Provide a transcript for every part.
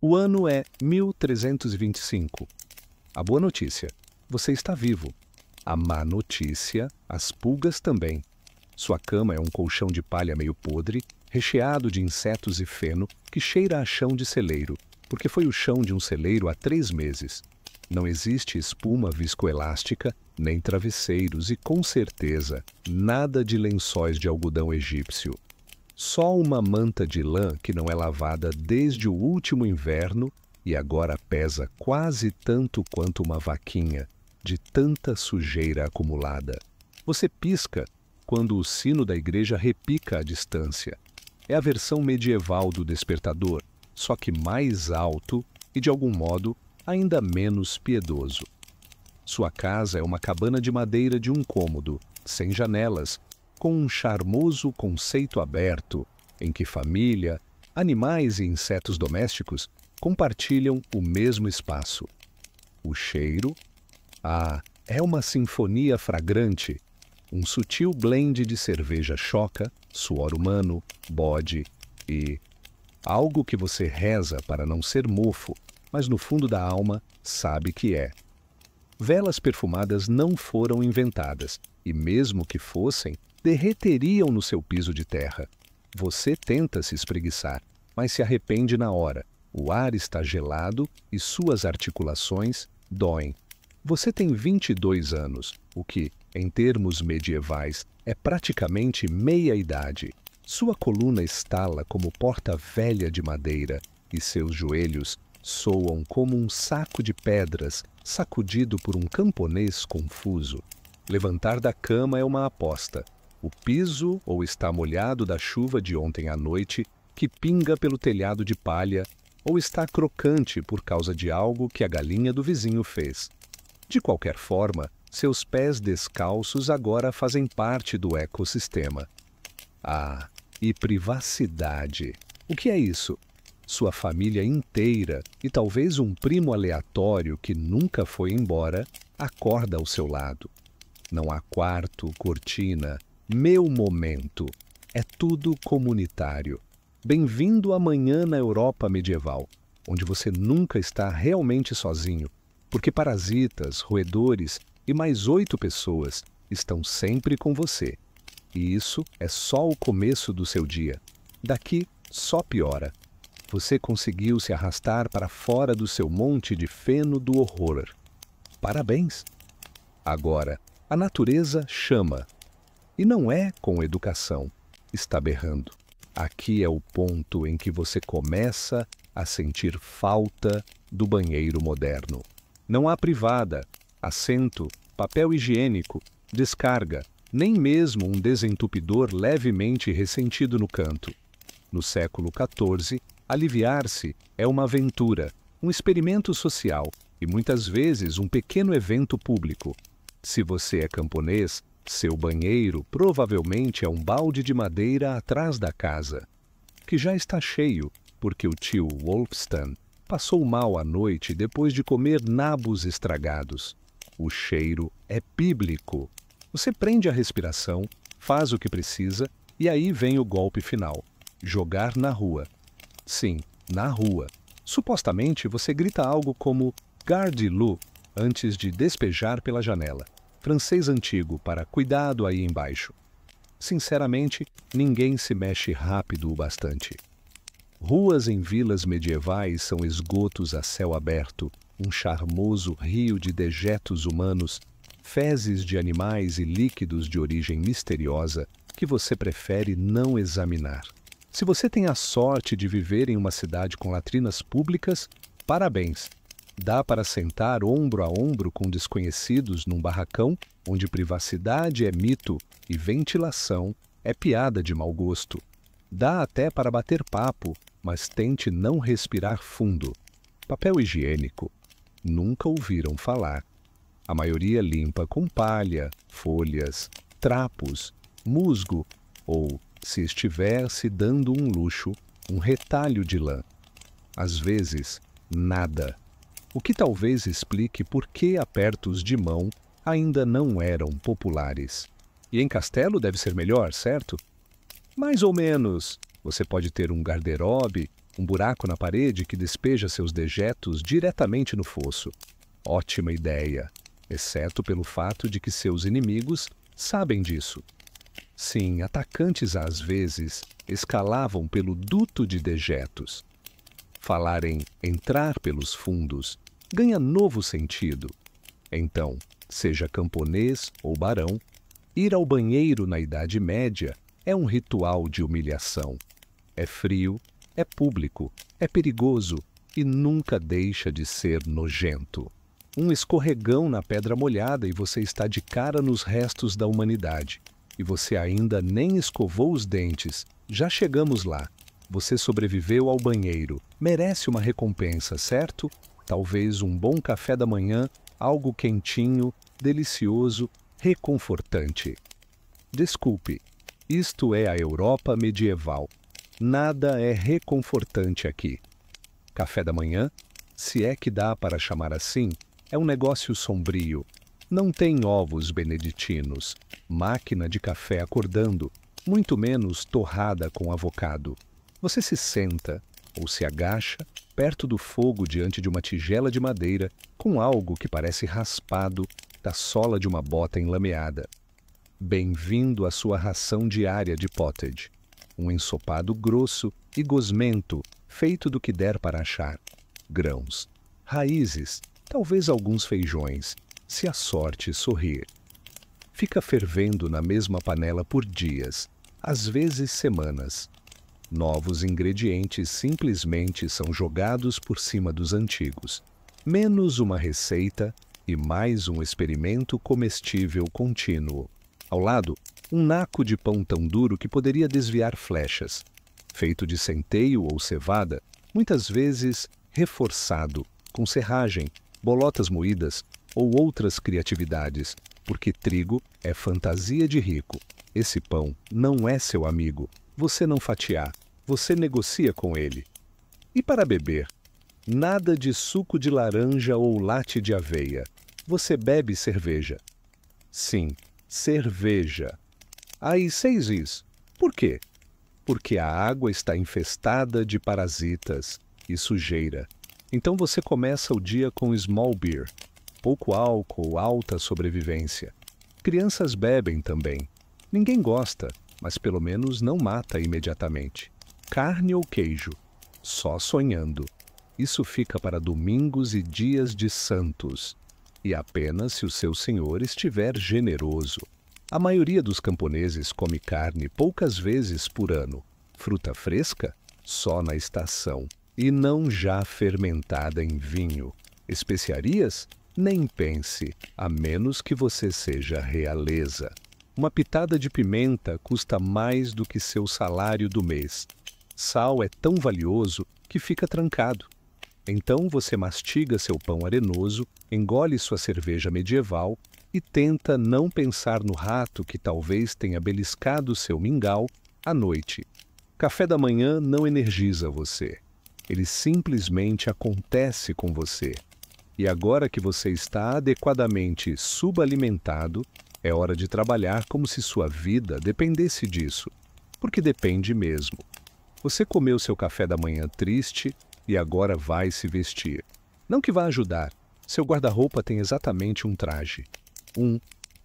O ano é 1325. A boa notícia: você está vivo. A má notícia: as pulgas também. Sua cama é um colchão de palha meio podre, recheado de insetos e feno que cheira a chão de celeiro, porque foi o chão de um celeiro há 3 meses. Não existe espuma viscoelástica, nem travesseiros e, com certeza, nada de lençóis de algodão egípcio. Só uma manta de lã que não é lavada desde o último inverno e agora pesa quase tanto quanto uma vaquinha, de tanta sujeira acumulada. Você pisca quando o sino da igreja repica à distância. É a versão medieval do despertador, só que mais alto e, de algum modo, ainda menos piedoso. Sua casa é uma cabana de madeira de um cômodo, sem janelas, com um charmoso conceito aberto, em que família, animais e insetos domésticos compartilham o mesmo espaço. O cheiro? É uma sinfonia fragrante, um sutil blend de cerveja choca, suor humano, bode e algo que você reza para não ser mofo, mas no fundo da alma sabe que é. Velas perfumadas não foram inventadas, e mesmo que fossem, derreteriam no seu piso de terra. Você tenta se espreguiçar, mas se arrepende na hora. O ar está gelado e suas articulações doem. Você tem 22 anos, o que, em termos medievais, é praticamente meia-idade. Sua coluna estala como porta velha de madeira e seus joelhos soam como um saco de pedras sacudido por um camponês confuso. Levantar da cama é uma aposta. O piso ou está molhado da chuva de ontem à noite, que pinga pelo telhado de palha, ou está crocante por causa de algo que a galinha do vizinho fez. De qualquer forma, seus pés descalços agora fazem parte do ecossistema. E privacidade. O que é isso? Sua família inteira e talvez um primo aleatório que nunca foi embora acorda ao seu lado. Não há quarto, cortina, meu momento. É tudo comunitário. Bem-vindo amanhã na Europa medieval, onde você nunca está realmente sozinho, porque parasitas, roedores e mais 8 pessoas estão sempre com você. E isso é só o começo do seu dia. Daqui só piora. Você conseguiu se arrastar para fora do seu monte de feno do horror. Parabéns! Agora, a natureza chama. E não é com educação. Está berrando. Aqui é o ponto em que você começa a sentir falta do banheiro moderno. Não há privada, assento, papel higiênico, descarga, nem mesmo um desentupidor levemente ressentido no canto. No século XIV, aliviar-se é uma aventura, um experimento social e muitas vezes um pequeno evento público. Se você é camponês, seu banheiro provavelmente é um balde de madeira atrás da casa, que já está cheio porque o tio Wolfstan passou mal à noite depois de comer nabos estragados. O cheiro é bíblico. Você prende a respiração, faz o que precisa e aí vem o golpe final: jogar na rua. Sim, na rua. Supostamente você grita algo como "Garde-lou" antes de despejar pela janela. Francês antigo para cuidado aí embaixo. Sinceramente, ninguém se mexe rápido o bastante. Ruas em vilas medievais são esgotos a céu aberto, um charmoso rio de dejetos humanos, fezes de animais e líquidos de origem misteriosa que você prefere não examinar. Se você tem a sorte de viver em uma cidade com latrinas públicas, parabéns! Dá para sentar ombro a ombro com desconhecidos num barracão onde privacidade é mito e ventilação é piada de mau gosto. Dá até para bater papo, mas tente não respirar fundo. Papel higiênico. Nunca ouviram falar. A maioria limpa com palha, folhas, trapos, musgo ou, se estiver se dando um luxo, um retalho de lã. Às vezes, nada. O que talvez explique por que apertos de mão ainda não eram populares. E em castelo deve ser melhor, certo? Mais ou menos. Você pode ter um garderobe Um buraco na parede que despeja seus dejetos diretamente no fosso. Ótima ideia, exceto pelo fato de que seus inimigos sabem disso. Sim, atacantes às vezes escalavam pelo duto de dejetos. Falar em entrar pelos fundos ganha novo sentido. Então, seja camponês ou barão, ir ao banheiro na Idade Média é um ritual de humilhação. É frio, é público, é perigoso e nunca deixa de ser nojento. Um escorregão na pedra molhada e você está de cara nos restos da humanidade. E você ainda nem escovou os dentes. Já chegamos lá. Você sobreviveu ao banheiro. Merece uma recompensa, certo? Talvez um bom café da manhã, algo quentinho, delicioso, reconfortante. Desculpe, isto é a Europa medieval. Nada é reconfortante aqui. Café da manhã, se é que dá para chamar assim, é um negócio sombrio. Não tem ovos beneditinos, máquina de café acordando, muito menos torrada com avocado. Você se senta ou se agacha perto do fogo diante de uma tigela de madeira com algo que parece raspado da sola de uma bota enlameada. Bem-vindo à sua ração diária de pottage. Um ensopado grosso e gosmento, feito do que der para achar. Grãos, raízes, talvez alguns feijões, se a sorte sorrir. Fica fervendo na mesma panela por dias, às vezes semanas. Novos ingredientes simplesmente são jogados por cima dos antigos. Menos uma receita e mais um experimento comestível contínuo. Ao lado, um naco de pão tão duro que poderia desviar flechas. Feito de centeio ou cevada, muitas vezes reforçado, com serragem, bolotas moídas ou outras criatividades, porque trigo é fantasia de rico. Esse pão não é seu amigo. Você não fatia, você negocia com ele. E para beber? Nada de suco de laranja ou latte de aveia. Você bebe cerveja. Sim, cerveja. Aí 6 is. Por quê? Porque a água está infestada de parasitas e sujeira. Então você começa o dia com small beer. Pouco álcool, alta sobrevivência. Crianças bebem também. Ninguém gosta, mas pelo menos não mata imediatamente. Carne ou queijo? Só sonhando. Isso fica para domingos e dias de santos. E apenas se o seu senhor estiver generoso. A maioria dos camponeses come carne poucas vezes por ano. Fruta fresca? Só na estação. E não já fermentada em vinho. Especiarias? Nem pense, a menos que você seja realeza. Uma pitada de pimenta custa mais do que seu salário do mês. Sal é tão valioso que fica trancado. Então você mastiga seu pão arenoso, engole sua cerveja medieval e tenta não pensar no rato que talvez tenha beliscado seu mingau à noite. Café da manhã não energiza você. Ele simplesmente acontece com você. E agora que você está adequadamente subalimentado, é hora de trabalhar como se sua vida dependesse disso. Porque depende mesmo. Você comeu seu café da manhã triste e agora vai se vestir. Não que vá ajudar. Seu guarda-roupa tem exatamente um traje.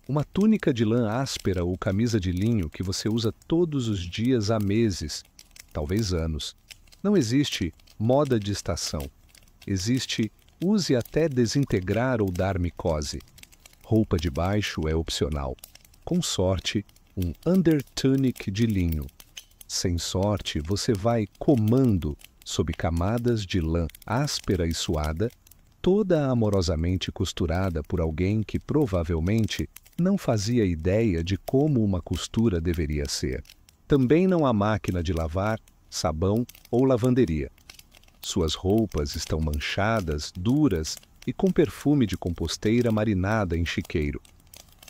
Uma túnica de lã áspera ou camisa de linho que você usa todos os dias há meses, talvez anos. Não existe moda de estação. Existe use até desintegrar ou dar micose. Roupa de baixo é opcional. Com sorte, um undertunic de linho. Sem sorte, você vai comando sob camadas de lã áspera e suada, toda amorosamente costurada por alguém que provavelmente não fazia ideia de como uma costura deveria ser. Também não há máquina de lavar, sabão ou lavanderia. Suas roupas estão manchadas, duras e com perfume de composteira marinada em chiqueiro.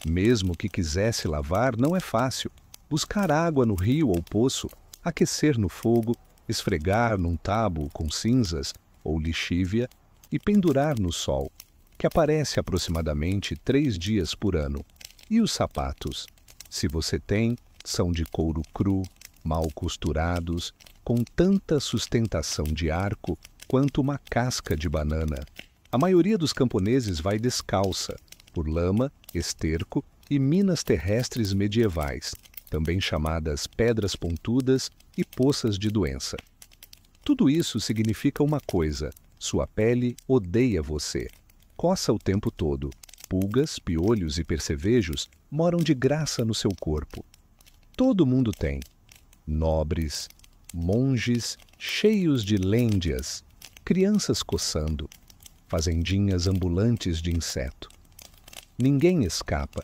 Mesmo que quisesse lavar, não é fácil. Buscar água no rio ou poço, aquecer no fogo, esfregar num tabo com cinzas ou lixívia e pendurar no sol, que aparece aproximadamente 3 dias por ano. E os sapatos? Se você tem, são de couro cru, mal costurados, com tanta sustentação de arco quanto uma casca de banana. A maioria dos camponeses vai descalça, por lama, esterco e minas terrestres medievais, também chamadas pedras pontudas e poças de doença. Tudo isso significa uma coisa: sua pele odeia você. Coça o tempo todo. Pulgas, piolhos e percevejos moram de graça no seu corpo. Todo mundo tem. Nobres, monges cheios de lêndias, crianças coçando, fazendinhas ambulantes de inseto. Ninguém escapa.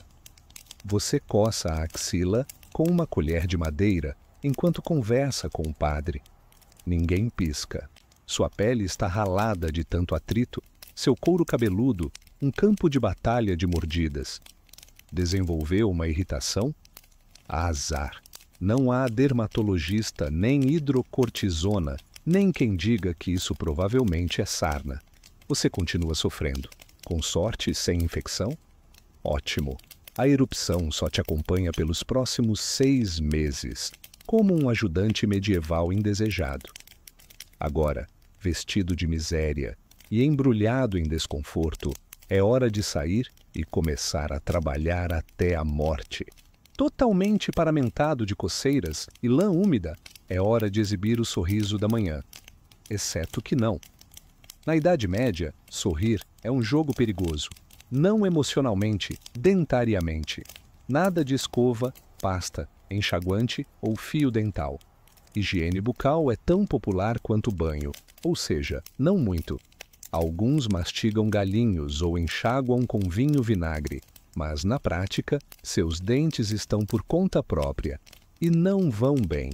Você coça a axila com uma colher de madeira enquanto conversa com o padre. Ninguém pisca. Sua pele está ralada de tanto atrito, seu couro cabeludo, um campo de batalha de mordidas. Desenvolveu uma irritação? Azar. Não há dermatologista, nem hidrocortisona, nem quem diga que isso provavelmente é sarna. Você continua sofrendo. Com sorte, sem infecção? Ótimo. A erupção só te acompanha pelos próximos 6 meses, como um ajudante medieval indesejado. Agora, vestido de miséria e embrulhado em desconforto, é hora de sair e começar a trabalhar até a morte. Totalmente paramentado de coceiras e lã úmida, é hora de exibir o sorriso da manhã. Exceto que não. Na Idade Média, sorrir é um jogo perigoso. Não emocionalmente, dentariamente. Nada de escova, pasta, enxaguante ou fio dental. Higiene bucal é tão popular quanto banho, ou seja, não muito. Alguns mastigam galinhos ou enxaguam com vinho-vinagre, mas na prática, seus dentes estão por conta própria e não vão bem.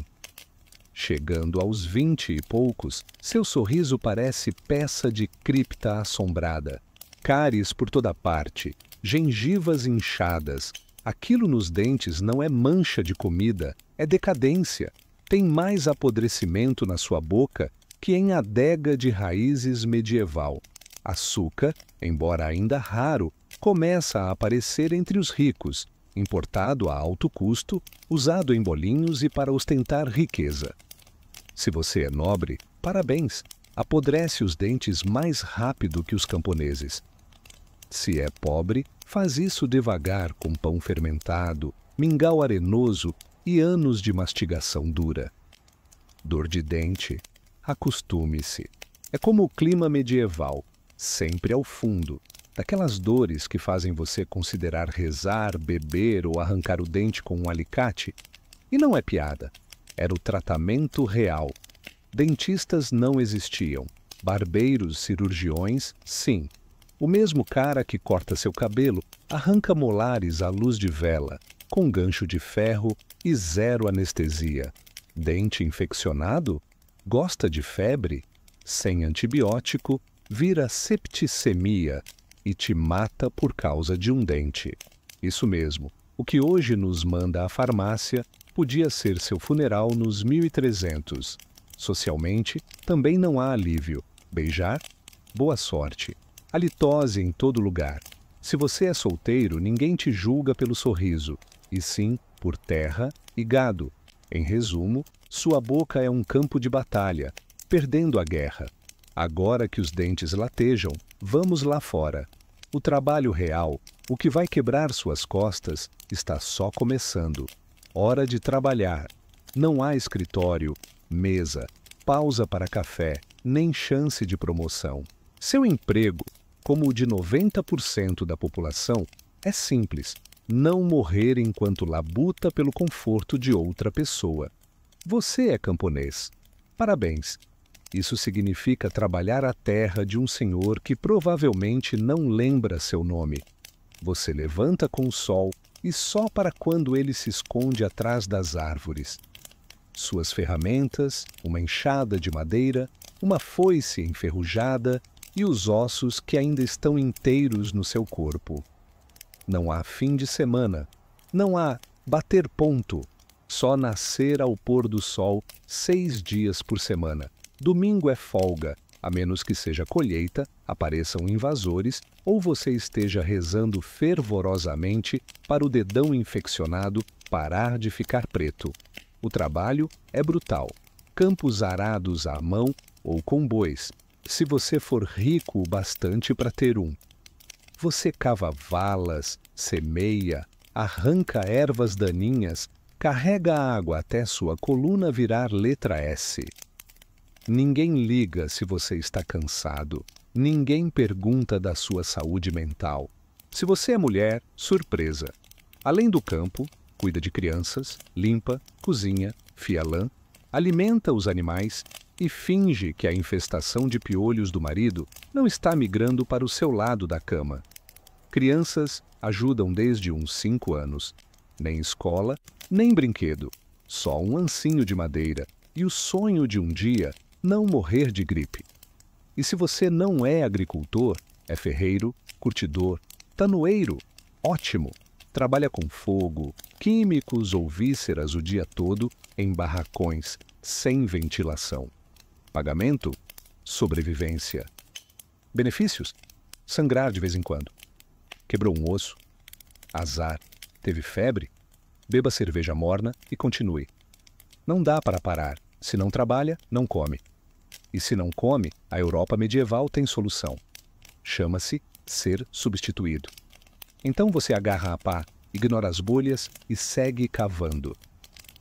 Chegando aos 20 e poucos, seu sorriso parece peça de cripta assombrada. Cáries por toda parte, gengivas inchadas. Aquilo nos dentes não é mancha de comida, é decadência. Tem mais apodrecimento na sua boca que em adega de raízes medieval. Açúcar, embora ainda raro, começa a aparecer entre os ricos, importado a alto custo, usado em bolinhos e para ostentar riqueza. Se você é nobre, parabéns, apodrece os dentes mais rápido que os camponeses. Se é pobre, faz isso devagar com pão fermentado, mingau arenoso e anos de mastigação dura. Dor de dente, acostume-se. É como o clima medieval, sempre ao fundo, daquelas dores que fazem você considerar rezar, beber ou arrancar o dente com um alicate. E não é piada, era o tratamento real. Dentistas não existiam, barbeiros, cirurgiões, sim. O mesmo cara que corta seu cabelo arranca molares à luz de vela, com gancho de ferro e zero anestesia. Dente infeccionado? Gosta de febre? Sem antibiótico, vira septicemia e te mata por causa de um dente. Isso mesmo, o que hoje nos manda à farmácia podia ser seu funeral nos 1300. Socialmente, também não há alívio. Beijar? Boa sorte. Halitose em todo lugar. Se você é solteiro, ninguém te julga pelo sorriso, e sim por terra e gado. Em resumo, sua boca é um campo de batalha, perdendo a guerra. Agora que os dentes latejam, vamos lá fora. O trabalho real, o que vai quebrar suas costas, está só começando. Hora de trabalhar. Não há escritório, mesa, pausa para café, nem chance de promoção. Seu emprego, como o de 90% da população, é simples: não morrer enquanto labuta pelo conforto de outra pessoa. Você é camponês. Parabéns. Isso significa trabalhar a terra de um senhor que provavelmente não lembra seu nome. Você levanta com o sol e só para quando ele se esconde atrás das árvores. Suas ferramentas, uma enxada de madeira, uma foice enferrujada e os ossos que ainda estão inteiros no seu corpo. Não há fim de semana, não há bater ponto, só nascer ao pôr do sol 6 dias por semana. Domingo é folga, a menos que seja colheita, apareçam invasores ou você esteja rezando fervorosamente para o dedão infeccionado parar de ficar preto. O trabalho é brutal, campos arados à mão ou com bois, se você for rico o bastante para ter um. Você cava valas, semeia, arranca ervas daninhas, carrega a água até sua coluna virar letra S. Ninguém liga se você está cansado, ninguém pergunta da sua saúde mental. Se você é mulher, surpresa. Além do campo, cuida de crianças, limpa, cozinha, fia lã, alimenta os animais e finge que a infestação de piolhos do marido não está migrando para o seu lado da cama. Crianças ajudam desde uns 5 anos. Nem escola, nem brinquedo. Só um ancinho de madeira e o sonho de um dia não morrer de gripe. E se você não é agricultor, é ferreiro, curtidor, tanoeiro, ótimo. Trabalha com fogo, químicos ou vísceras o dia todo em barracões, sem ventilação. Pagamento? Sobrevivência. Benefícios? Sangrar de vez em quando. Quebrou um osso? Azar. Teve febre? Beba cerveja morna e continue. Não dá para parar. Se não trabalha, não come. E se não come, a Europa medieval tem solução. Chama-se ser substituído. Então você agarra a pá, ignora as bolhas e segue cavando.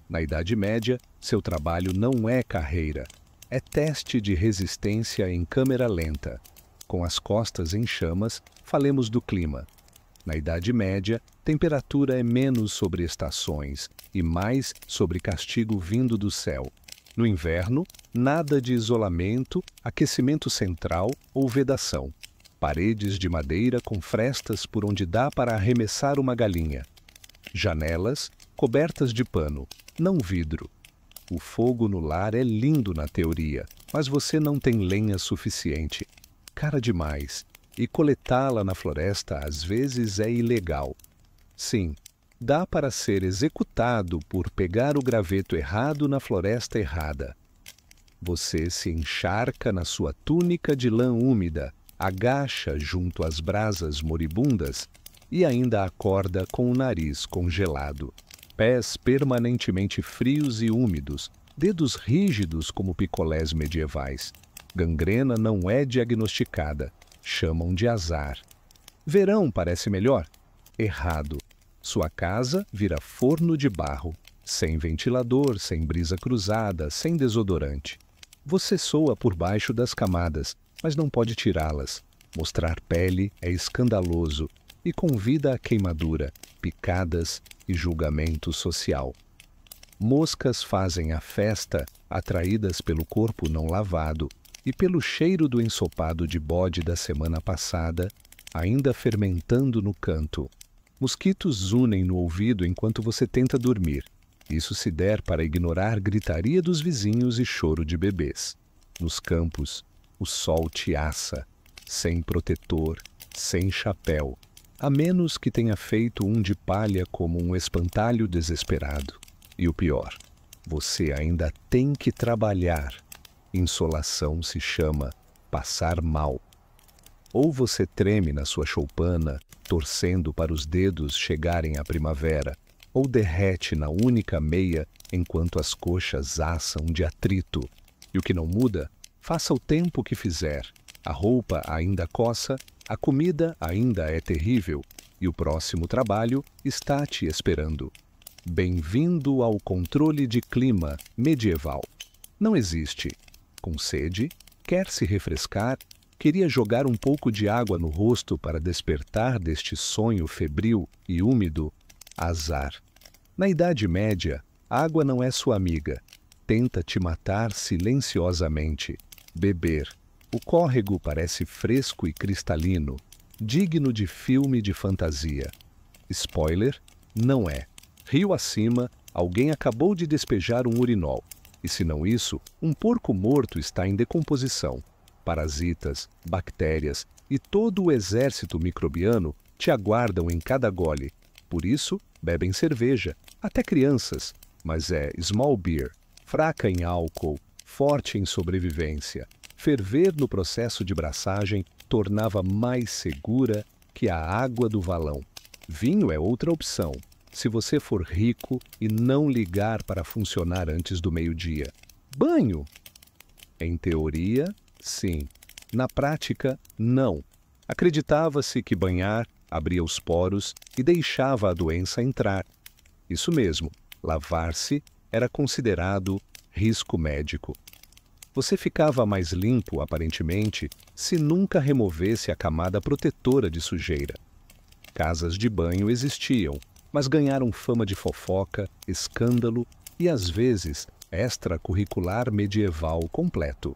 Na Idade Média, seu trabalho não é carreira. É teste de resistência em câmera lenta. Com as costas em chamas, falemos do clima. Na Idade Média, temperatura é menos sobre estações e mais sobre castigo vindo do céu. No inverno, nada de isolamento, aquecimento central ou vedação. Paredes de madeira com frestas por onde dá para arremessar uma galinha. Janelas cobertas de pano, não vidro. O fogo no lar é lindo na teoria, mas você não tem lenha suficiente. Cara demais. E coletá-la na floresta às vezes é ilegal. Sim, dá para ser executado por pegar o graveto errado na floresta errada. Você se encharca na sua túnica de lã úmida, agacha junto às brasas moribundas e ainda acorda com o nariz congelado. Pés permanentemente frios e úmidos, dedos rígidos como picolés medievais. Gangrena não é diagnosticada, chamam de azar. Verão parece melhor? Errado. Sua casa vira forno de barro, sem ventilador, sem brisa cruzada, sem desodorante. Você soa por baixo das camadas, mas não pode tirá-las. Mostrar pele é escandaloso e convida a queimadura, picadas e julgamento social. Moscas fazem a festa, atraídas pelo corpo não lavado e pelo cheiro do ensopado de bode da semana passada, ainda fermentando no canto. Mosquitos unem no ouvido enquanto você tenta dormir. Isso se der para ignorar gritaria dos vizinhos e choro de bebês. Nos campos, o sol te assa, sem protetor, sem chapéu, a menos que tenha feito um de palha como um espantalho desesperado. E o pior, você ainda tem que trabalhar. Insolação se chama passar mal. Ou você treme na sua choupana, torcendo para os dedos chegarem à primavera, ou derrete na única meia enquanto as coxas assam de atrito. E o que não muda, faça o tempo que fizer. A roupa ainda coça, a comida ainda é terrível, e o próximo trabalho está te esperando. Bem-vindo ao controle de clima medieval. Não existe. Com sede, quer se refrescar, queria jogar um pouco de água no rosto para despertar deste sonho febril e úmido. Azar. Na Idade Média, água não é sua amiga. Tenta te matar silenciosamente. Beber. O córrego parece fresco e cristalino, digno de filme de fantasia. Spoiler, não é. Rio acima, alguém acabou de despejar um urinol. E se não isso, um porco morto está em decomposição. Parasitas, bactérias e todo o exército microbiano te aguardam em cada gole. Por isso, bebem cerveja, até crianças, mas é small beer, fraca em álcool, forte em sobrevivência. Ferver no processo de braçagem tornava mais segura que a água do valão. Vinho é outra opção, se você for rico e não ligar para funcionar antes do meio-dia. Banho? Em teoria, sim. Na prática, não. Acreditava-se que banhar abria os poros e deixava a doença entrar. Isso mesmo, lavar-se era considerado risco médico. Você ficava mais limpo, aparentemente, se nunca removesse a camada protetora de sujeira. Casas de banho existiam, mas ganharam fama de fofoca, escândalo e, às vezes, extracurricular medieval completo.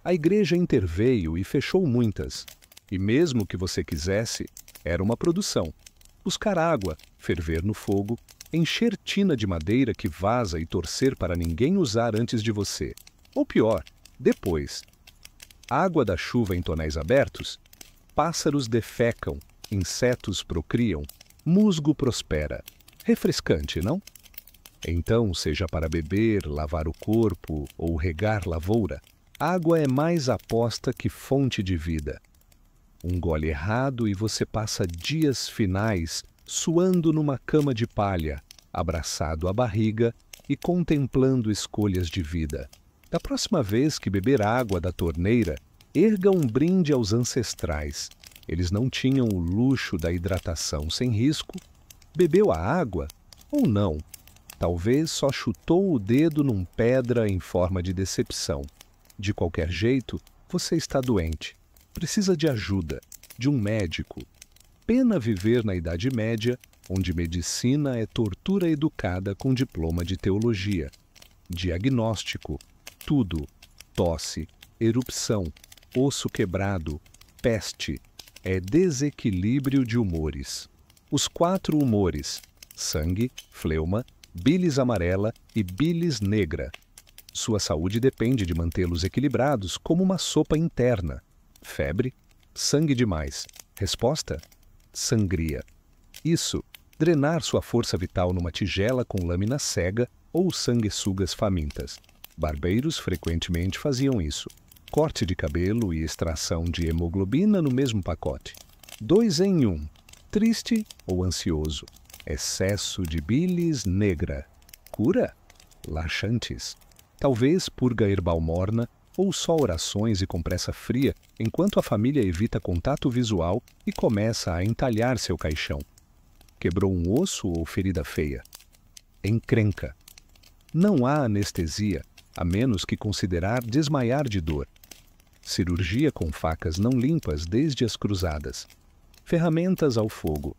A igreja interveio e fechou muitas. E mesmo que você quisesse, era uma produção. Buscar água, ferver no fogo, encher tina de madeira que vaza e torcer para ninguém usar antes de você. Ou pior, depois. Água da chuva em tonéis abertos? Pássaros defecam, insetos procriam, musgo prospera. Refrescante, não? Então, seja para beber, lavar o corpo ou regar lavoura, água é mais aposta que fonte de vida. Um gole errado e você passa dias finais suando numa cama de palha, abraçado à barriga e contemplando escolhas de vida. Da próxima vez que beber água da torneira, erga um brinde aos ancestrais. Eles não tinham o luxo da hidratação sem risco. Bebeu a água ou não? Talvez só chutou o dedo num pedra em forma de decepção. De qualquer jeito, você está doente. Precisa de ajuda, de um médico. Pena viver na Idade Média, onde medicina é tortura educada com diploma de teologia. Diagnóstico, tudo, tosse, erupção, osso quebrado, peste, é desequilíbrio de humores. Os 4 humores, sangue, fleuma, bilis amarela e bilis negra. Sua saúde depende de mantê-los equilibrados como uma sopa interna. Febre, sangue demais. Resposta? Sangria. Isso, drenar sua força vital numa tigela com lâmina cega ou sanguessugas famintas. Barbeiros frequentemente faziam isso. Corte de cabelo e extração de hemoglobina no mesmo pacote. 2 em 1. Triste ou ansioso. Excesso de bilis negra. Cura? Laxantes. Talvez purga herbal morna ou só orações e compressa fria enquanto a família evita contato visual e começa a entalhar seu caixão. Quebrou um osso ou ferida feia? Encrenca. Não há anestesia, a menos que considerar desmaiar de dor. Cirurgia com facas não limpas desde as cruzadas. Ferramentas ao fogo.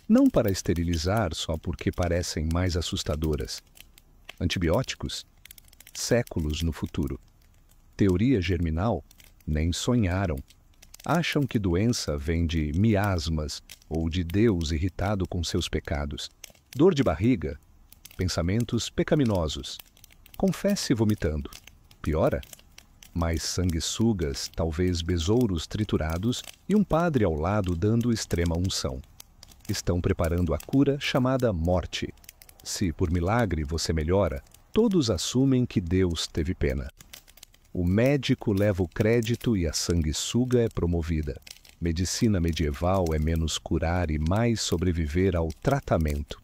Não para esterilizar só porque parecem mais assustadoras. Antibióticos? Séculos no futuro. Teoria germinal? Nem sonharam. Acham que doença vem de miasmas ou de Deus irritado com seus pecados. Dor de barriga? Pensamentos pecaminosos. Confesse vomitando. Piora? Mais sanguessugas, talvez besouros triturados e um padre ao lado dando extrema unção. Estão preparando a cura chamada morte. Se por milagre você melhora, todos assumem que Deus teve pena. O médico leva o crédito e a sanguessuga é promovida. Medicina medieval é menos curar e mais sobreviver ao tratamento.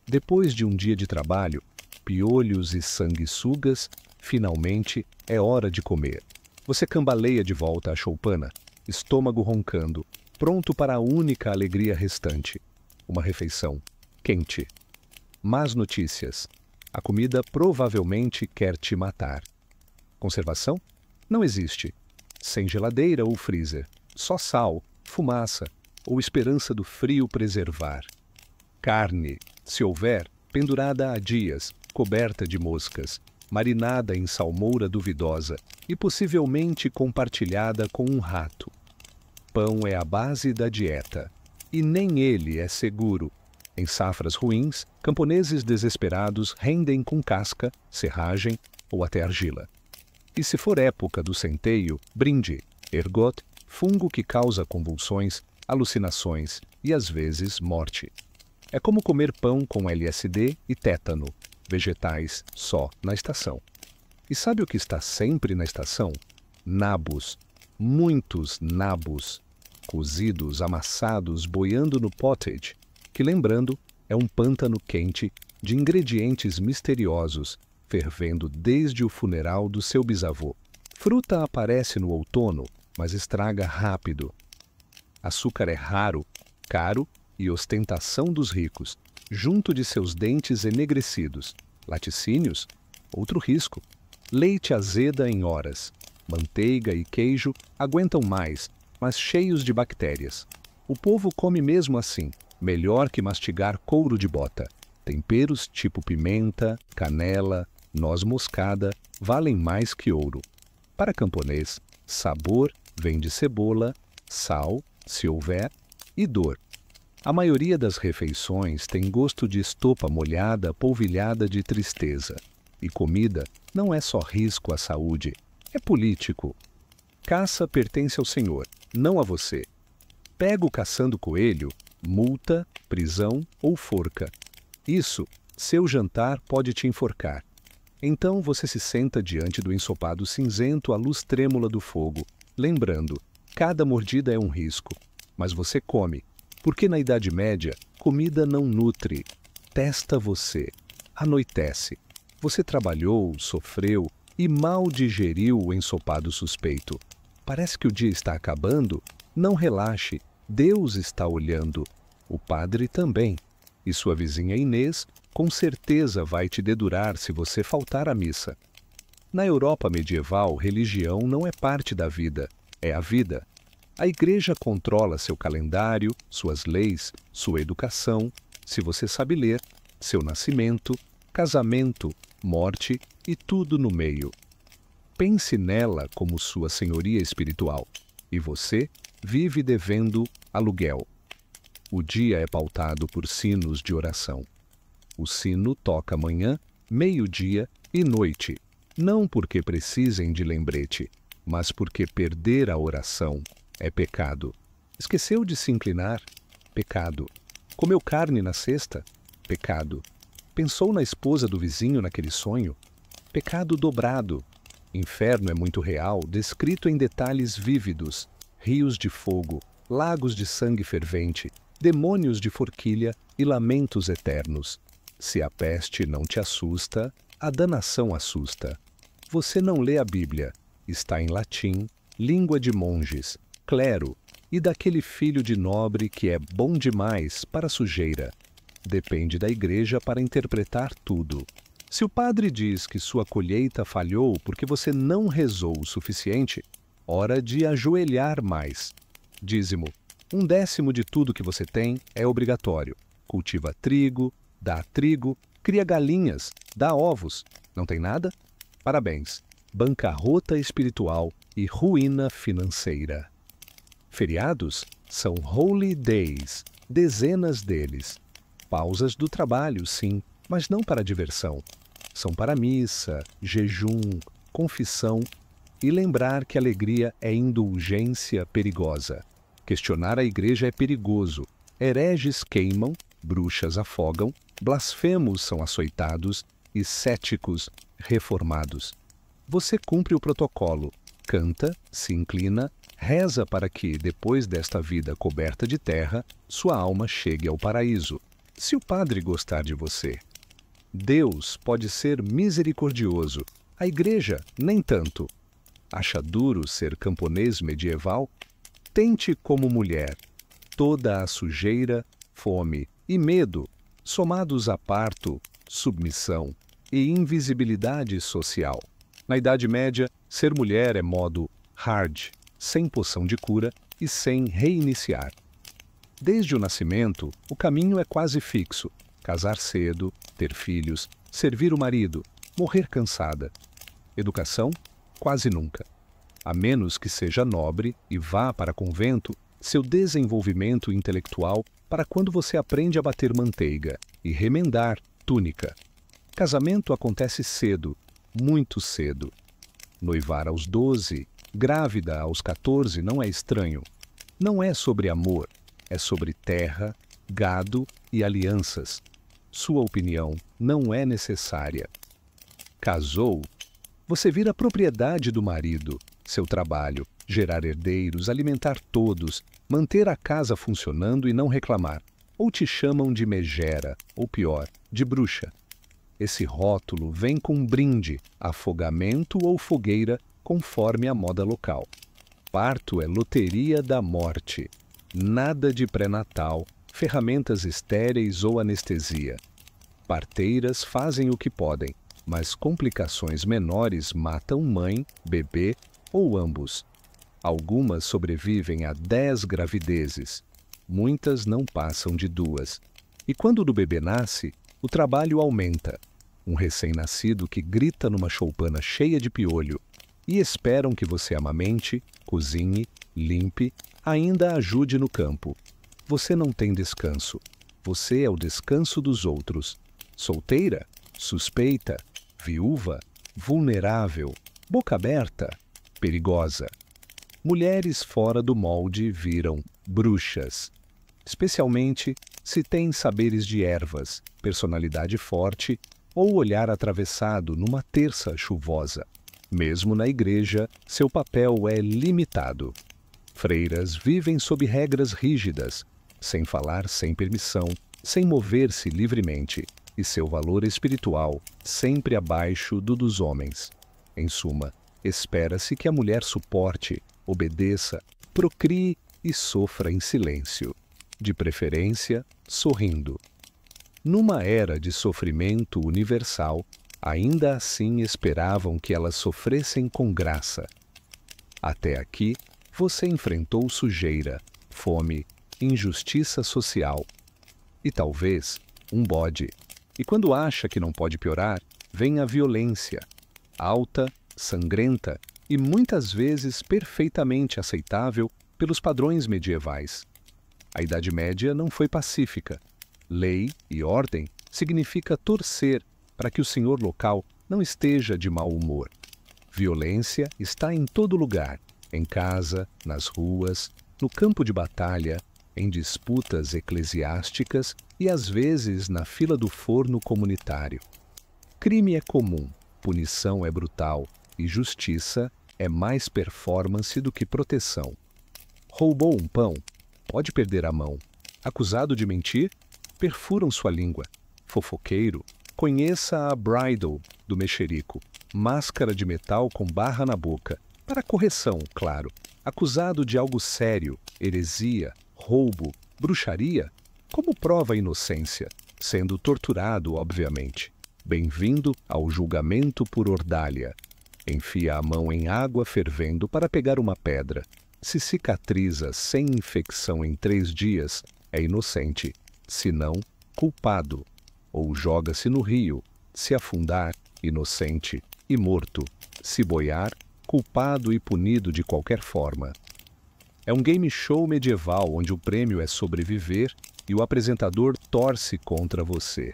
Depois de um dia de trabalho, piolhos e sanguessugas, finalmente é hora de comer. Você cambaleia de volta à choupana, estômago roncando, pronto para a única alegria restante. Uma refeição quente. Más notícias. A comida provavelmente quer te matar. Conservação? Não existe. Sem geladeira ou freezer. Só sal, fumaça ou esperança do frio preservar. Carne, se houver, pendurada há dias, coberta de moscas, marinada em salmoura duvidosa e possivelmente compartilhada com um rato. Pão é a base da dieta. E nem ele é seguro. Em safras ruins, camponeses desesperados rendem com casca, serragem ou até argila. E se for época do centeio, brinde, ergot, fungo que causa convulsões, alucinações e às vezes morte. É como comer pão com LSD e tétano, vegetais só na estação. E sabe o que está sempre na estação? Nabos, muitos nabos, cozidos, amassados, boiando no pottage, que lembrando, é um pântano quente de ingredientes misteriosos, fervendo desde o funeral do seu bisavô. Fruta aparece no outono, mas estraga rápido. Açúcar é raro, caro e ostentação dos ricos, junto de seus dentes enegrecidos. Laticínios? Outro risco. Leite azeda em horas. Manteiga e queijo aguentam mais, mas cheios de bactérias. O povo come mesmo assim, melhor que mastigar couro de bota. Temperos tipo pimenta, canela, noz moscada valem mais que ouro. Para camponês, sabor vem de cebola, sal, se houver, e dor. A maioria das refeições tem gosto de estopa molhada polvilhada de tristeza. E comida não é só risco à saúde, é político. Caça pertence ao Senhor, não a você. Pego caçando coelho, multa, prisão ou forca. Isso, seu jantar pode te enforcar. Então você se senta diante do ensopado cinzento à luz trêmula do fogo, lembrando, cada mordida é um risco. Mas você come, porque na Idade Média, comida não nutre. Testa você. Anoitece. Você trabalhou, sofreu e mal digeriu o ensopado suspeito. Parece que o dia está acabando? Não relaxe, Deus está olhando. O padre também. E sua vizinha Inês com certeza vai te dedurar se você faltar à missa. Na Europa medieval, religião não é parte da vida, é a vida. A igreja controla seu calendário, suas leis, sua educação, se você sabe ler, seu nascimento, casamento, morte e tudo no meio. Pense nela como sua senhoria espiritual, e você vive devendo aluguel. O dia é pautado por sinos de oração. O sino toca manhã, meio-dia e noite, não porque precisem de lembrete, mas porque perder a oração é pecado. Esqueceu de se inclinar? Pecado. Comeu carne na cesta? Pecado. Pensou na esposa do vizinho naquele sonho? Pecado dobrado. Inferno é muito real, descrito em detalhes vívidos, rios de fogo, lagos de sangue fervente, demônios de forquilha e lamentos eternos. Se a peste não te assusta, a danação assusta. Você não lê a Bíblia, está em latim, língua de monges, clero e daquele filho de nobre que é bom demais para a sujeira. Depende da igreja para interpretar tudo. Se o padre diz que sua colheita falhou porque você não rezou o suficiente, hora de ajoelhar mais. Dízimo. 1/10 de tudo que você tem é obrigatório. Cultiva trigo, dá trigo, cria galinhas, dá ovos. Não tem nada? Parabéns. Bancarrota espiritual e ruína financeira. Feriados são holy days, dezenas deles. Pausas do trabalho, sim, mas não para diversão. São para missa, jejum, confissão e lembrar que alegria é indulgência perigosa. Questionar a igreja é perigoso. Hereges queimam, bruxas afogam, blasfemos são açoitados e céticos reformados. Você cumpre o protocolo, canta, se inclina, reza para que, depois desta vida coberta de terra, sua alma chegue ao paraíso. Se o padre gostar de você. Deus pode ser misericordioso, a igreja nem tanto. Acha duro ser camponês medieval? Tente como mulher. Toda a sujeira, fome e medo, somados a parto, submissão e invisibilidade social. Na Idade Média, ser mulher é modo hard, sem poção de cura e sem reiniciar. Desde o nascimento, o caminho é quase fixo. Casar cedo, ter filhos, servir o marido, morrer cansada. Educação? Quase nunca. A menos que seja nobre e vá para convento, seu desenvolvimento intelectual para quando você aprende a bater manteiga e remendar túnica. Casamento acontece cedo, muito cedo. Noivar aos 12, grávida aos 14 não é estranho. Não é sobre amor, é sobre terra, gado e alianças. Sua opinião não é necessária. Casou? Você vira propriedade do marido, seu trabalho, gerar herdeiros, alimentar todos, manter a casa funcionando e não reclamar. Ou te chamam de megera, ou pior, de bruxa. Esse rótulo vem com um brinde, afogamento ou fogueira, conforme a moda local. Parto é loteria da morte. Nada de pré-natal, ferramentas estéreis ou anestesia. Parteiras fazem o que podem, mas complicações menores matam mãe, bebê ou ambos. Algumas sobrevivem a 10 gravidezes. Muitas não passam de 2. E quando o bebê nasce, o trabalho aumenta. Um recém-nascido que grita numa choupana cheia de piolho e esperam que você amamente, cozinhe, limpe, ainda ajude no campo. Você não tem descanso. Você é o descanso dos outros. Solteira, suspeita, viúva, vulnerável, boca aberta, perigosa. Mulheres fora do molde viram bruxas. Especialmente se têm saberes de ervas, personalidade forte ou olhar atravessado numa terça chuvosa. Mesmo na igreja, seu papel é limitado. Freiras vivem sob regras rígidas, sem falar sem permissão, sem mover-se livremente, e seu valor espiritual sempre abaixo do dos homens. Em suma, espera-se que a mulher suporte, obedeça, procrie e sofra em silêncio, de preferência sorrindo. Numa era de sofrimento universal, ainda assim esperavam que elas sofressem com graça. Até aqui, você enfrentou sujeira, fome, injustiça social e talvez um bode. E quando acha que não pode piorar, vem a violência, alta, sangrenta e muitas vezes perfeitamente aceitável pelos padrões medievais. A Idade Média não foi pacífica. Lei e ordem significa torcer para que o senhor local não esteja de mau humor. Violência está em todo lugar, em casa, nas ruas, no campo de batalha, em disputas eclesiásticas e às vezes na fila do forno comunitário. Crime é comum, punição é brutal e justiça é mais performance do que proteção. Roubou um pão? Pode perder a mão. Acusado de mentir? Perfuram sua língua. Fofoqueiro? Conheça a bridle do mexerico, máscara de metal com barra na boca, para correção, claro. Acusado de algo sério, heresia, roubo, bruxaria? Como prova a inocência? Sendo torturado, obviamente. Bem-vindo ao julgamento por ordália. Enfia a mão em água fervendo para pegar uma pedra. Se cicatriza sem infecção em 3 dias, é inocente. Se não, culpado. Ou joga-se no rio. Se afundar, inocente e morto. Se boiar, culpado e punido de qualquer forma. É um game show medieval onde o prêmio é sobreviver e o apresentador torce contra você.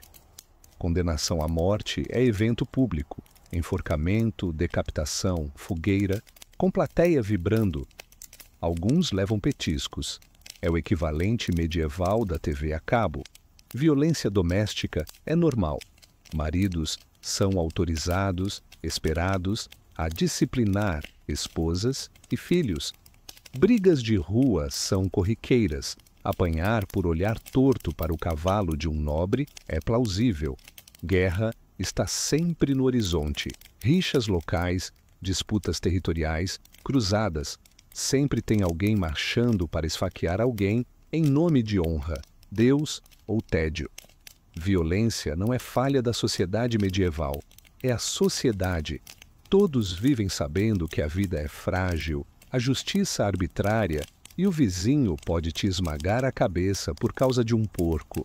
Condenação à morte é evento público. Enforcamento, decapitação, fogueira, com plateia vibrando. Alguns levam petiscos. É o equivalente medieval da TV a cabo. Violência doméstica é normal. Maridos são autorizados, esperados, a disciplinar esposas e filhos. Brigas de rua são corriqueiras. Apanhar por olhar torto para o cavalo de um nobre é plausível. Guerra está sempre no horizonte. Rixas locais, disputas territoriais, cruzadas. Sempre tem alguém marchando para esfaquear alguém em nome de honra, Deus ou tédio. Violência não é falha da sociedade medieval. É a sociedade. Todos vivem sabendo que a vida é frágil, a justiça arbitrária e o vizinho pode te esmagar a cabeça por causa de um porco.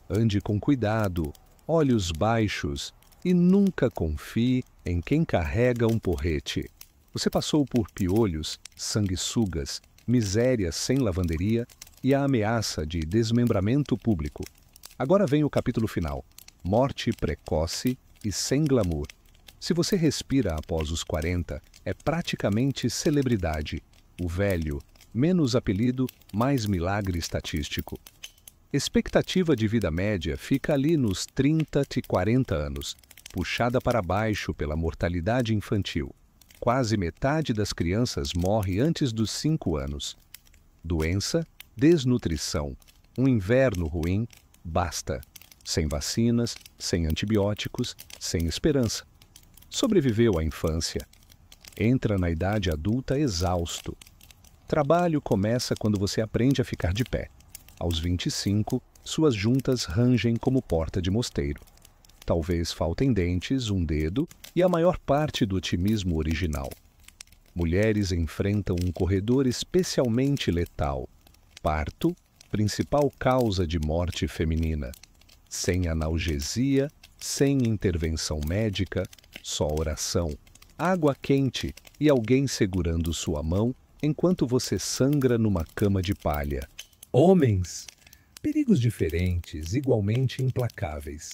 Ande com cuidado, olhos baixos e nunca confie em quem carrega um porrete. Você passou por piolhos, sanguessugas, miséria sem lavanderia e a ameaça de desmembramento público. Agora vem o capítulo final: morte precoce e sem glamour. Se você respira após os 40, é praticamente celebridade. O velho, menos apelido, mais milagre estatístico. Expectativa de vida média fica ali nos 30 e 40 anos, puxada para baixo pela mortalidade infantil. Quase metade das crianças morre antes dos 5 anos. Doença, desnutrição, um inverno ruim, basta. sem vacinas, sem antibióticos, sem esperança. Sobreviveu à infância. Entra na idade adulta exausto. Trabalho começa quando você aprende a ficar de pé. Aos 25, suas juntas rangem como porta de mosteiro. Talvez faltem dentes, um dedo e a maior parte do otimismo original. Mulheres enfrentam um corredor especialmente letal. Parto, principal causa de morte feminina. Sem analgesia, sem intervenção médica, só oração, água quente e alguém segurando sua mão enquanto você sangra numa cama de palha. Homens! Perigos diferentes, igualmente implacáveis.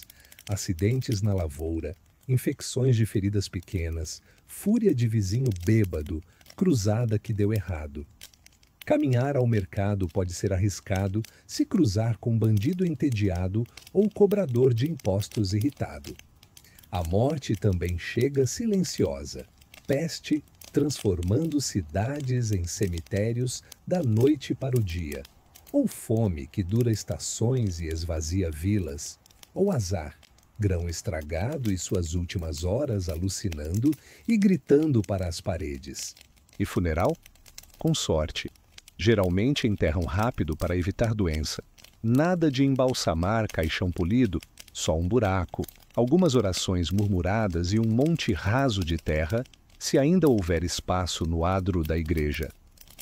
Acidentes na lavoura, infecções de feridas pequenas, fúria de vizinho bêbado, cruzada que deu errado. Caminhar ao mercado pode ser arriscado se cruzar com um bandido entediado ou cobrador de impostos irritado. A morte também chega silenciosa. Peste transformando cidades em cemitérios da noite para o dia. Ou fome que dura estações e esvazia vilas. Ou azar, grão estragado e suas últimas horas alucinando e gritando para as paredes. E funeral? Com sorte. Geralmente enterram rápido para evitar doença. Nada de embalsamar caixão polido, só um buraco, algumas orações murmuradas e um monte raso de terra, se ainda houver espaço no adro da igreja.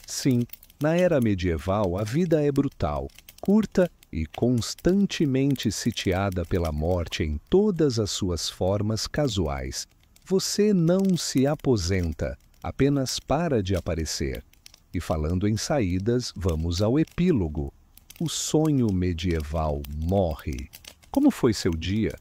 Sim, na era medieval a vida é brutal, curta e constantemente sitiada pela morte em todas as suas formas casuais. Você não se aposenta, apenas para de aparecer. E falando em saídas, vamos ao epílogo. O sonho medieval morre. Como foi seu dia?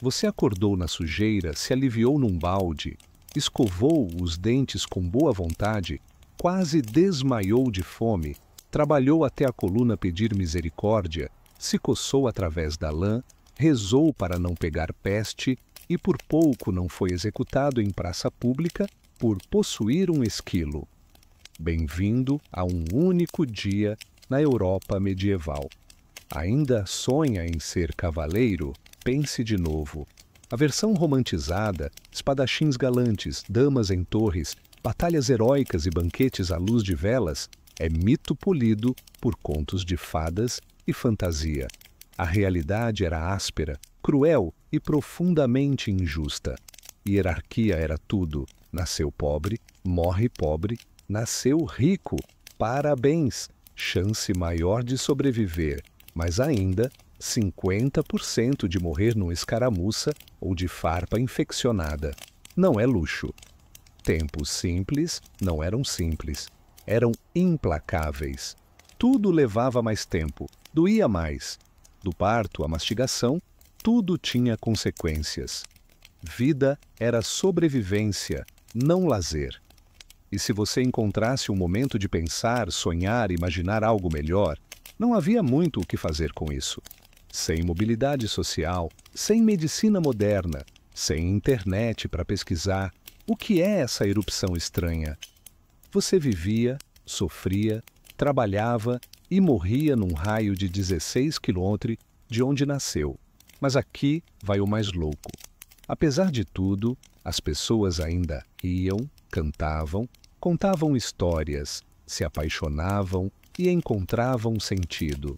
Você acordou na sujeira, se aliviou num balde, escovou os dentes com boa vontade, quase desmaiou de fome, trabalhou até a coluna pedir misericórdia, se coçou através da lã, rezou para não pegar peste e por pouco não foi executado em praça pública por possuir um esquilo. Bem-vindo a um único dia na Europa medieval. Ainda sonha em ser cavaleiro? Pense de novo. A versão romantizada, espadachins galantes, damas em torres, batalhas heróicas e banquetes à luz de velas, é mito polido por contos de fadas e fantasia. A realidade era áspera, cruel e profundamente injusta. Hierarquia era tudo. Nasceu pobre, morre pobre, nasceu rico. Parabéns! Chance maior de sobreviver, mas ainda 50% de morrer numa escaramuça ou de farpa infeccionada. Não é luxo. Tempos simples não eram simples, eram implacáveis. Tudo levava mais tempo, doía mais. Do parto à mastigação, tudo tinha consequências. Vida era sobrevivência, não lazer. E se você encontrasse um momento de pensar, sonhar, imaginar algo melhor, não havia muito o que fazer com isso. Sem mobilidade social, sem medicina moderna, sem internet para pesquisar, o que é essa erupção estranha? Você vivia, sofria, trabalhava e morria num raio de 16 quilômetros de onde nasceu. Mas aqui vai o mais louco. Apesar de tudo, as pessoas ainda riam, cantavam, contavam histórias, se apaixonavam e encontravam sentido.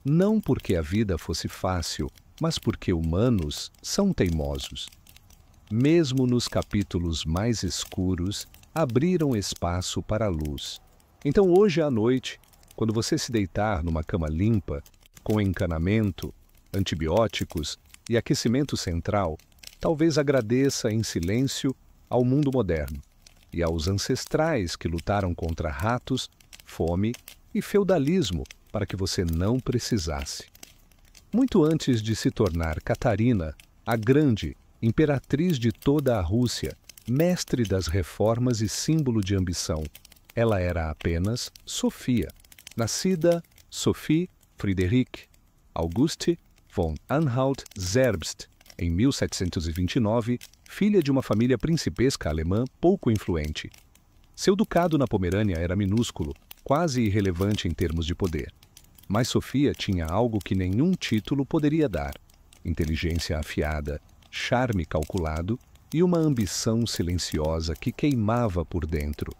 Não porque a vida fosse fácil, mas porque humanos são teimosos. Mesmo nos capítulos mais escuros, abriram espaço para a luz. Então hoje à noite, quando você se deitar numa cama limpa, com encanamento, antibióticos e aquecimento central, talvez agradeça em silêncio ao mundo moderno e aos ancestrais que lutaram contra ratos, fome e feudalismo para que você não precisasse. Muito antes de se tornar Catarina, a Grande, imperatriz de toda a Rússia, mestre das reformas e símbolo de ambição, ela era apenas Sofia, nascida Sophie Friederike Auguste von Anhalt-Zerbst, em 1729, filha de uma família principesca alemã pouco influente. Seu ducado na Pomerânia era minúsculo, quase irrelevante em termos de poder. Mas Sofia tinha algo que nenhum título poderia dar: inteligência afiada, charme calculado e uma ambição silenciosa que queimava por dentro.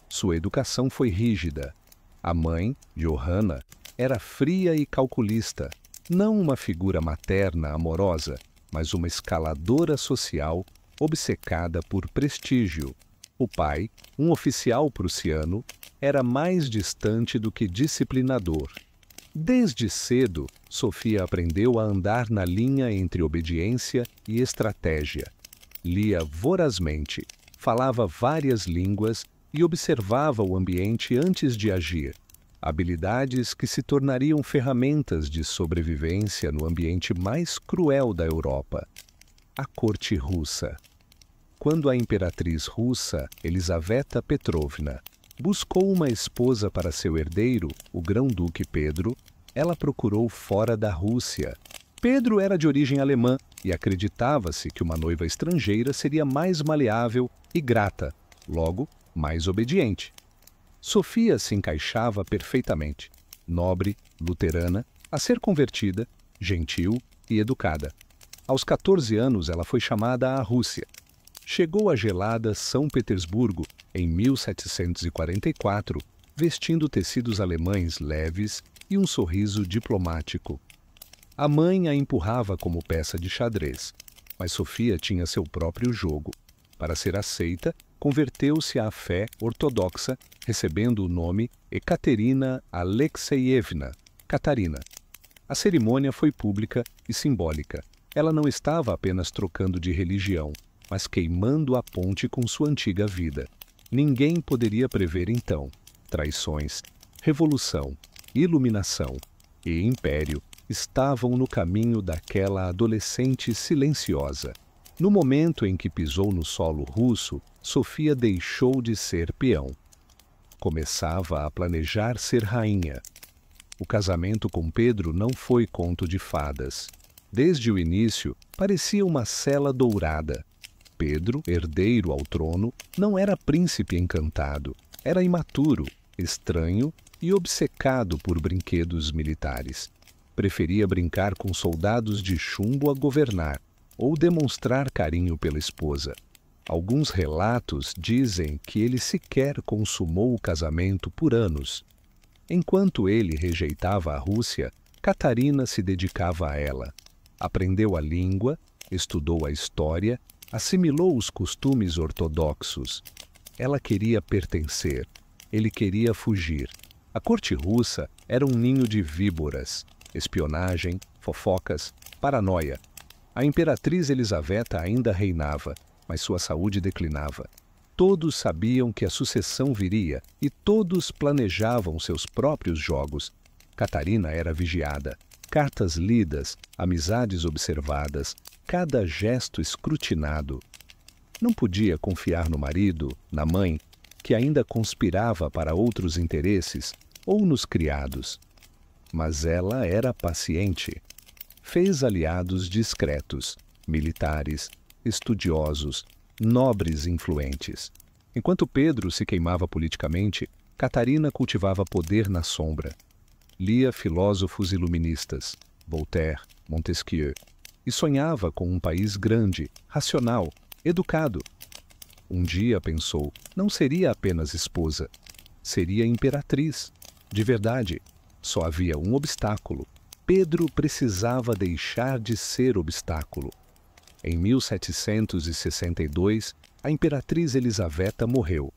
Sua educação foi rígida. A mãe, Johanna, era fria e calculista, não uma figura materna amorosa, mas uma escaladora social obcecada por prestígio. O pai, um oficial prussiano, era mais distante do que disciplinador. Desde cedo, Sofia aprendeu a andar na linha entre obediência e estratégia. Lia vorazmente, falava várias línguas e observava o ambiente antes de agir. Habilidades que se tornariam ferramentas de sobrevivência no ambiente mais cruel da Europa, a corte russa. Quando a imperatriz russa, Elisaveta Petrovna, buscou uma esposa para seu herdeiro, o grão-duque Pedro, ela procurou fora da Rússia. Pedro era de origem alemã e acreditava-se que uma noiva estrangeira seria mais maleável e grata, logo, mais obediente. Sofia se encaixava perfeitamente, nobre, luterana, a ser convertida, gentil e educada. Aos 14 anos ela foi chamada à Rússia. Chegou à gelada São Petersburgo em 1744, vestindo tecidos alemães leves e um sorriso diplomático. A mãe a empurrava como peça de xadrez, mas Sofia tinha seu próprio jogo. Para ser aceita, converteu-se à fé ortodoxa, recebendo o nome Ekaterina Alexeyevna, Catarina. A cerimônia foi pública e simbólica. Ela não estava apenas trocando de religião, mas queimando a ponte com sua antiga vida. Ninguém poderia prever então traições, revolução, iluminação e império estavam no caminho daquela adolescente silenciosa. No momento em que pisou no solo russo, Sofia deixou de ser peão. Começava a planejar ser rainha. O casamento com Pedro não foi conto de fadas. Desde o início, parecia uma sela dourada. Pedro, herdeiro ao trono, não era príncipe encantado. Era imaturo, estranho e obcecado por brinquedos militares. Preferia brincar com soldados de chumbo a governar, ou demonstrar carinho pela esposa. Alguns relatos dizem que ele sequer consumou o casamento por anos. Enquanto ele rejeitava a Rússia, Catarina se dedicava a ela. Aprendeu a língua, estudou a história, assimilou os costumes ortodoxos. Ela queria pertencer, ele queria fugir. A corte russa era um ninho de víboras, espionagem, fofocas, paranoia. A imperatriz Elisaveta ainda reinava, mas sua saúde declinava. Todos sabiam que a sucessão viria e todos planejavam seus próprios jogos. Catarina era vigiada, cartas lidas, amizades observadas, cada gesto escrutinado. Não podia confiar no marido, na mãe, que ainda conspirava para outros interesses, ou nos criados. Mas ela era paciente. Fez aliados discretos, militares, estudiosos, nobres influentes. Enquanto Pedro se queimava politicamente, Catarina cultivava poder na sombra. Lia filósofos iluministas, Voltaire, Montesquieu, e sonhava com um país grande, racional, educado. Um dia pensou, não seria apenas esposa, seria imperatriz. De verdade, só havia um obstáculo. Pedro precisava deixar de ser obstáculo. Em 1762, a imperatriz Elisaveta morreu.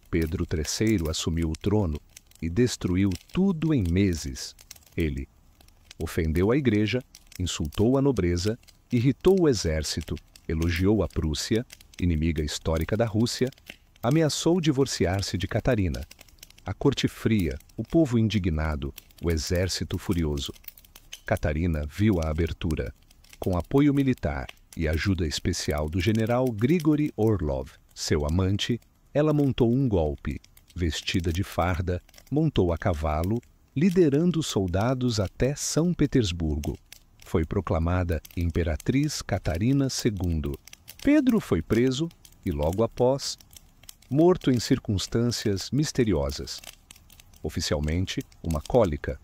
Pedro III assumiu o trono e destruiu tudo em meses. Ele ofendeu a igreja, insultou a nobreza, irritou o exército, elogiou a Prússia, inimiga histórica da Rússia, ameaçou divorciar-se de Catarina. A corte fria, o povo indignado, o exército furioso. Catarina viu a abertura. Com apoio militar e ajuda especial do general Grigori Orlov, seu amante, ela montou um golpe. Vestida de farda, montou a cavalo, liderando os soldados até São Petersburgo. Foi proclamada Imperatriz Catarina II. Pedro foi preso e, logo após, morto em circunstâncias misteriosas. Oficialmente, uma cólica.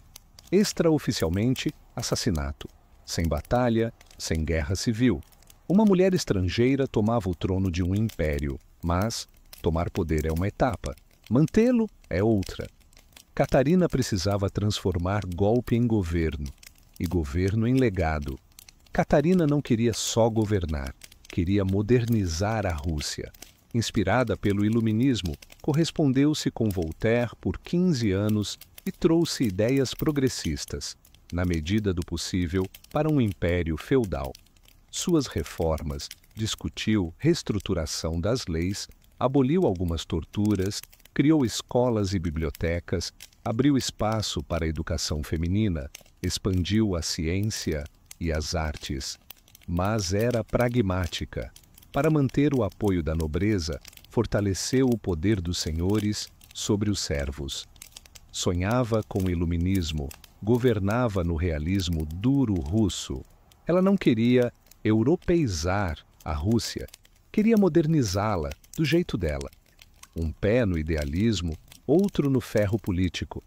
Extraoficialmente, assassinato. sem batalha, sem guerra civil. Uma mulher estrangeira tomava o trono de um império, mas tomar poder é uma etapa, mantê-lo é outra. Catarina precisava transformar golpe em governo e governo em legado. Catarina não queria só governar, queria modernizar a Rússia. Inspirada pelo Iluminismo, correspondeu-se com Voltaire por 15 anos e trouxe ideias progressistas, na medida do possível, para um império feudal. Suas reformas discutiu reestruturação das leis, aboliu algumas torturas, criou escolas e bibliotecas, abriu espaço para a educação feminina, expandiu a ciência e as artes. Mas era pragmática. Para manter o apoio da nobreza, fortaleceu o poder dos senhores sobre os servos. Sonhava com o iluminismo, governava no realismo duro russo. Ela não queria europeizar a Rússia, queria modernizá-la do jeito dela. Um pé no idealismo, outro no ferro político.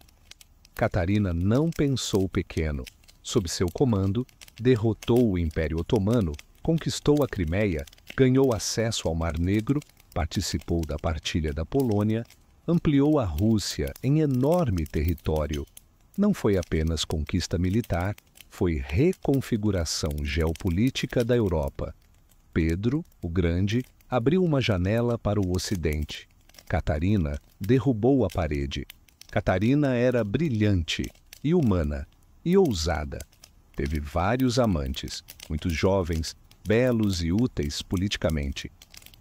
Catarina não pensou pequeno. Sob seu comando, derrotou o Império Otomano, conquistou a Crimeia, ganhou acesso ao Mar Negro, participou da partilha da Polônia, ampliou a Rússia em enorme território. Não foi apenas conquista militar, foi reconfiguração geopolítica da Europa. Pedro, o Grande, abriu uma janela para o Ocidente. Catarina derrubou a parede. Catarina era brilhante e humana e ousada. Teve vários amantes, muitos jovens, belos e úteis politicamente.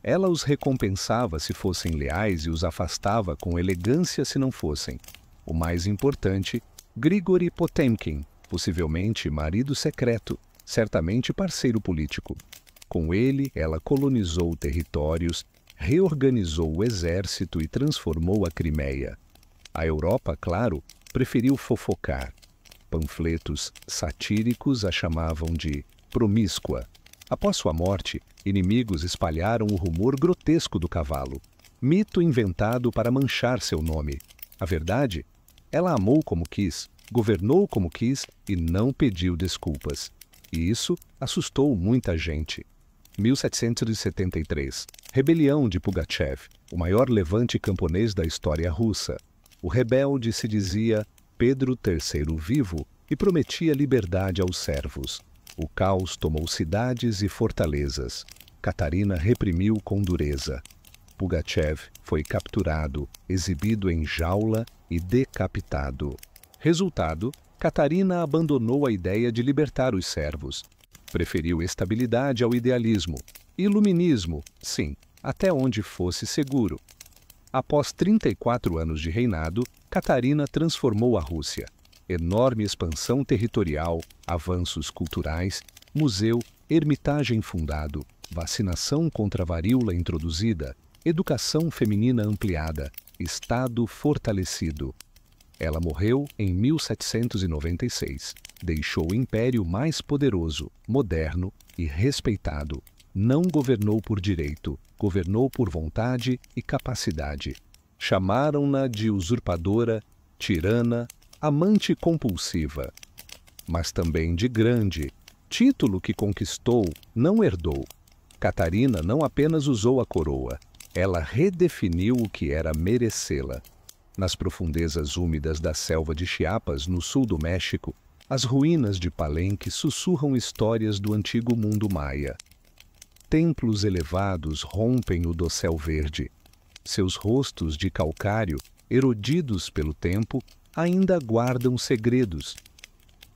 Ela os recompensava se fossem leais e os afastava com elegância se não fossem. O mais importante, Grigori Potemkin, possivelmente marido secreto, certamente parceiro político. Com ele, ela colonizou territórios, reorganizou o exército e transformou a Crimeia. A Europa, claro, preferiu fofocar. Panfletos satíricos a chamavam de promíscua. Após sua morte, inimigos espalharam o rumor grotesco do cavalo, mito inventado para manchar seu nome. A verdade? Ela amou como quis, governou como quis e não pediu desculpas. E isso assustou muita gente. 1773. Rebelião de Pugachev, o maior levante camponês da história russa. O rebelde se dizia Pedro III vivo e prometia liberdade aos servos. O caos tomou cidades e fortalezas. Catarina reprimiu com dureza. Pugachev foi capturado, exibido em jaula e decapitado. Resultado, Catarina abandonou a ideia de libertar os servos. Preferiu estabilidade ao idealismo. Iluminismo, sim, até onde fosse seguro. Após 34 anos de reinado, Catarina transformou a Rússia. Enorme expansão territorial, avanços culturais, museu, ermitagem fundado, vacinação contra a varíola introduzida, educação feminina ampliada, Estado fortalecido. Ela morreu em 1796. Deixou o império mais poderoso, moderno e respeitado. Não governou por direito, governou por vontade e capacidade. Chamaram-na de usurpadora, tirana, amante compulsiva. Mas também de grande, título que conquistou, não herdou. Catarina não apenas usou a coroa, ela redefiniu o que era merecê-la. Nas profundezas úmidas da selva de Chiapas, no sul do México, as ruínas de Palenque sussurram histórias do antigo mundo maia. Templos elevados rompem o dossel verde. Seus rostos de calcário, erodidos pelo tempo, ainda guardam segredos.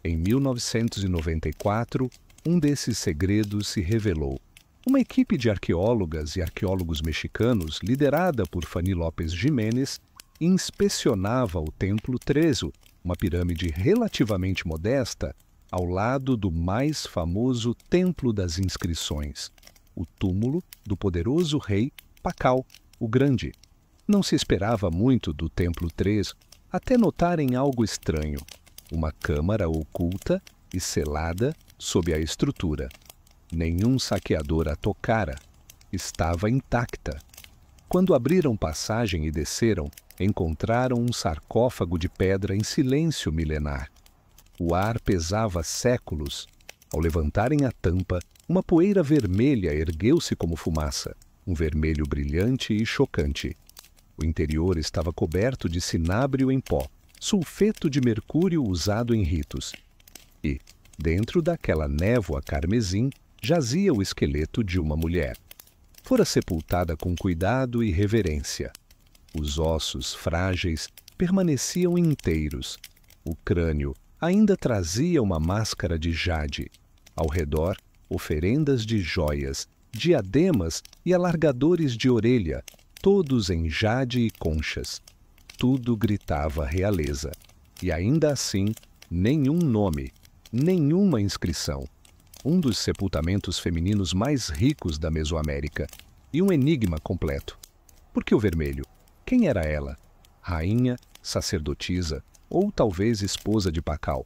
Em 1994, um desses segredos se revelou. Uma equipe de arqueólogas e arqueólogos mexicanos, liderada por Fanny López Jiménez, inspecionava o Templo Trezo, uma pirâmide relativamente modesta, ao lado do mais famoso Templo das Inscrições, o túmulo do poderoso rei Pacal, o Grande. Não se esperava muito do Templo Trezo, até notarem algo estranho, uma câmara oculta e selada sob a estrutura. Nenhum saqueador a tocara, estava intacta. Quando abriram passagem e desceram, encontraram um sarcófago de pedra em silêncio milenar. O ar pesava séculos. Ao levantarem a tampa, uma poeira vermelha ergueu-se como fumaça, um vermelho brilhante e chocante. O interior estava coberto de cinábrio em pó, sulfeto de mercúrio usado em ritos. E, dentro daquela névoa carmesim, jazia o esqueleto de uma mulher. Fora sepultada com cuidado e reverência. Os ossos frágeis permaneciam inteiros. O crânio ainda trazia uma máscara de jade. Ao redor, oferendas de joias, diademas e alargadores de orelha, todos em jade e conchas. Tudo gritava realeza. E ainda assim, nenhum nome, nenhuma inscrição. Um dos sepultamentos femininos mais ricos da Mesoamérica. E um enigma completo. Por que o vermelho? Quem era ela? Rainha, sacerdotisa ou talvez esposa de Pacal?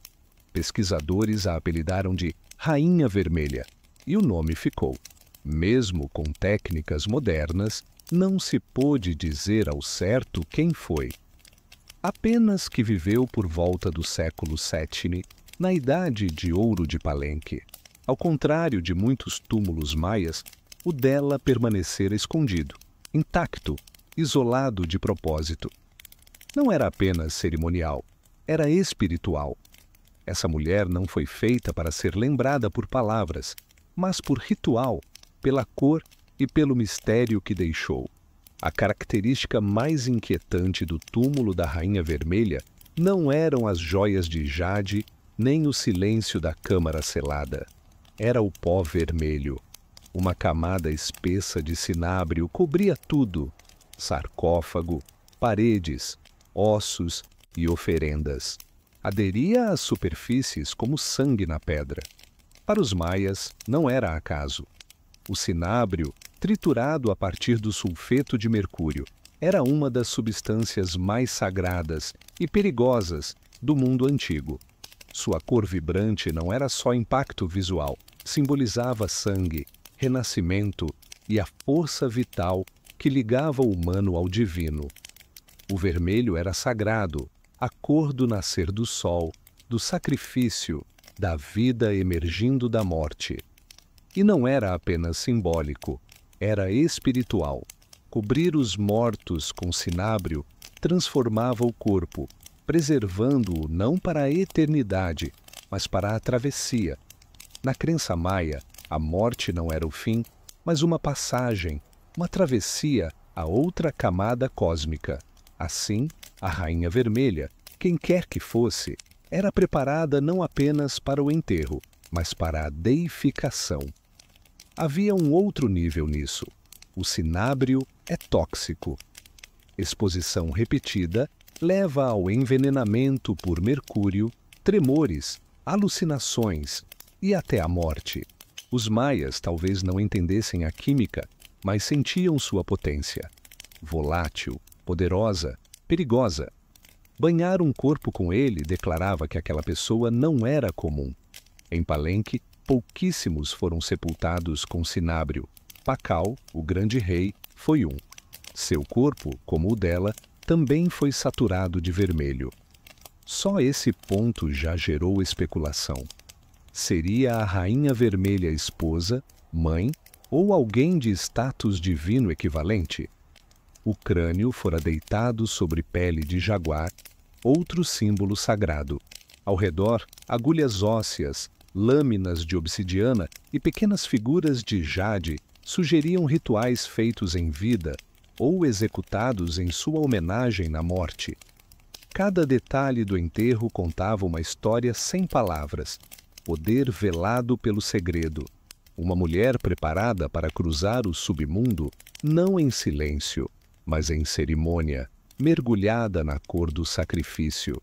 Pesquisadores a apelidaram de Rainha Vermelha. E o nome ficou. Mesmo com técnicas modernas, não se pôde dizer ao certo quem foi. Apenas que viveu por volta do século VII, na Idade de Ouro de Palenque. Ao contrário de muitos túmulos maias, o dela permanecera escondido, intacto, isolado de propósito. Não era apenas cerimonial, era espiritual. Essa mulher não foi feita para ser lembrada por palavras, mas por ritual, pela cor e pelo mistério que deixou. A característica mais inquietante do túmulo da Rainha Vermelha não eram as joias de jade, nem o silêncio da câmara selada. Era o pó vermelho. Uma camada espessa de cinábrio cobria tudo: sarcófago, paredes, ossos e oferendas. Aderia às superfícies como sangue na pedra. Para os maias, não era acaso. O cinábrio, triturado a partir do sulfeto de mercúrio, era uma das substâncias mais sagradas e perigosas do mundo antigo. Sua cor vibrante não era só impacto visual, simbolizava sangue, renascimento e a força vital que ligava o humano ao divino. O vermelho era sagrado, a cor do nascer do sol, do sacrifício, da vida emergindo da morte. E não era apenas simbólico, era espiritual. Cobrir os mortos com cinábrio transformava o corpo, preservando-o não para a eternidade, mas para a travessia. Na crença maia, a morte não era o fim, mas uma passagem, uma travessia a outra camada cósmica. Assim, a Rainha Vermelha, quem quer que fosse, era preparada não apenas para o enterro, mas para a deificação. Havia um outro nível nisso. O cinábrio é tóxico. Exposição repetida leva ao envenenamento por mercúrio, tremores, alucinações e até a morte. Os maias talvez não entendessem a química, mas sentiam sua potência. Volátil, poderosa, perigosa. Banhar um corpo com ele declarava que aquela pessoa não era comum. Em Palenque, pouquíssimos foram sepultados com cinábrio. Pacal, o grande rei, foi um. Seu corpo, como o dela, também foi saturado de vermelho. Só esse ponto já gerou especulação. Seria a Rainha Vermelha esposa, mãe ou alguém de status divino equivalente? O crânio fora deitado sobre pele de jaguar, outro símbolo sagrado. Ao redor, agulhas ósseas, lâminas de obsidiana e pequenas figuras de jade sugeriam rituais feitos em vida ou executados em sua homenagem na morte. Cada detalhe do enterro contava uma história sem palavras, poder velado pelo segredo. Uma mulher preparada para cruzar o submundo, não em silêncio, mas em cerimônia, mergulhada na cor do sacrifício.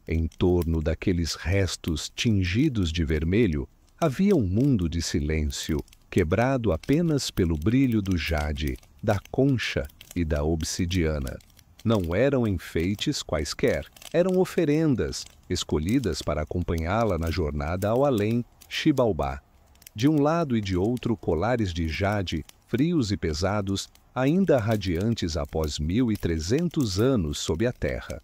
Em torno daqueles restos tingidos de vermelho, havia um mundo de silêncio, quebrado apenas pelo brilho do jade, da concha e da obsidiana. Não eram enfeites quaisquer, eram oferendas, escolhidas para acompanhá-la na jornada ao além, Xibalbá. De um lado e de outro, colares de jade, frios e pesados, ainda radiantes após 1.300 anos sob a terra.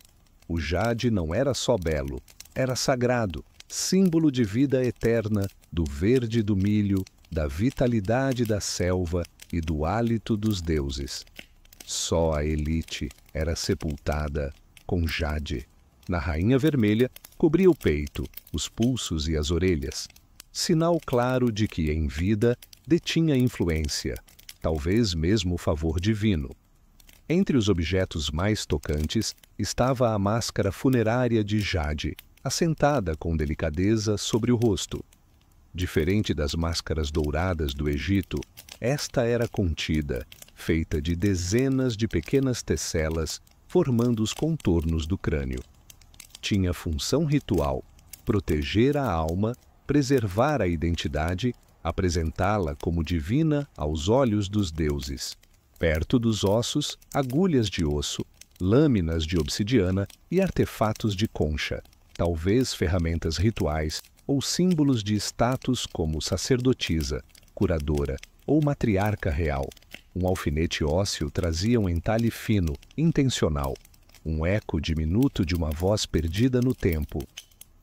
O jade não era só belo, era sagrado, símbolo de vida eterna do verde do milho, da vitalidade da selva e do hálito dos deuses. Só a elite era sepultada com jade. Na Rainha Vermelha cobria o peito, os pulsos e as orelhas, sinal claro de que em vida detinha influência, talvez mesmo o favor divino. Entre os objetos mais tocantes estava a máscara funerária de jade, assentada com delicadeza sobre o rosto. Diferente das máscaras douradas do Egito, esta era contida, feita de dezenas de pequenas tecelas formando os contornos do crânio. Tinha função ritual, proteger a alma, preservar a identidade, apresentá-la como divina aos olhos dos deuses. Perto dos ossos, agulhas de osso, lâminas de obsidiana e artefatos de concha, talvez ferramentas rituais ou símbolos de status como sacerdotisa, curadora ou matriarca real. Um alfinete ósseo trazia um entalhe fino, intencional, um eco diminuto de uma voz perdida no tempo.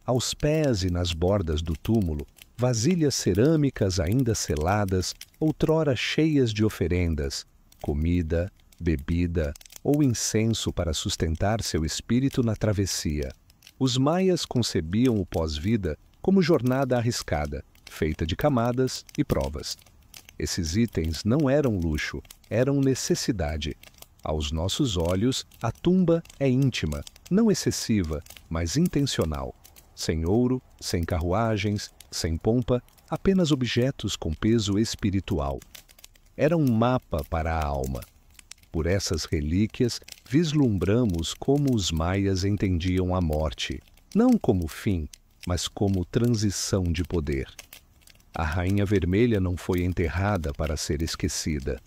Aos pés e nas bordas do túmulo, vasilhas cerâmicas ainda seladas, outrora cheias de oferendas, comida, bebida ou incenso para sustentar seu espírito na travessia. Os maias concebiam o pós-vida como jornada arriscada, feita de camadas e provas. Esses itens não eram luxo, eram necessidade. Aos nossos olhos, a tumba é íntima, não excessiva, mas intencional. Sem ouro, sem carruagens, sem pompa, apenas objetos com peso espiritual. Era um mapa para a alma. Por essas relíquias, vislumbramos como os maias entendiam a morte, não como fim, mas como transição de poder. A Rainha Vermelha não foi enterrada para ser esquecida.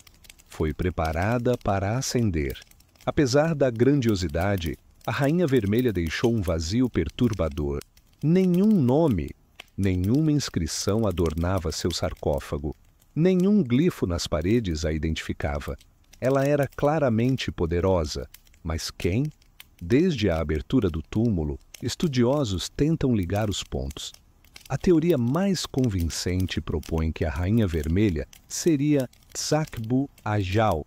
Foi preparada para ascender. Apesar da grandiosidade, a Rainha Vermelha deixou um vazio perturbador. Nenhum nome, nenhuma inscrição adornava seu sarcófago. Nenhum glifo nas paredes a identificava. Ela era claramente poderosa, mas quem? Desde a abertura do túmulo, estudiosos tentam ligar os pontos. A teoria mais convincente propõe que a Rainha Vermelha seria Tsakbu Ajau,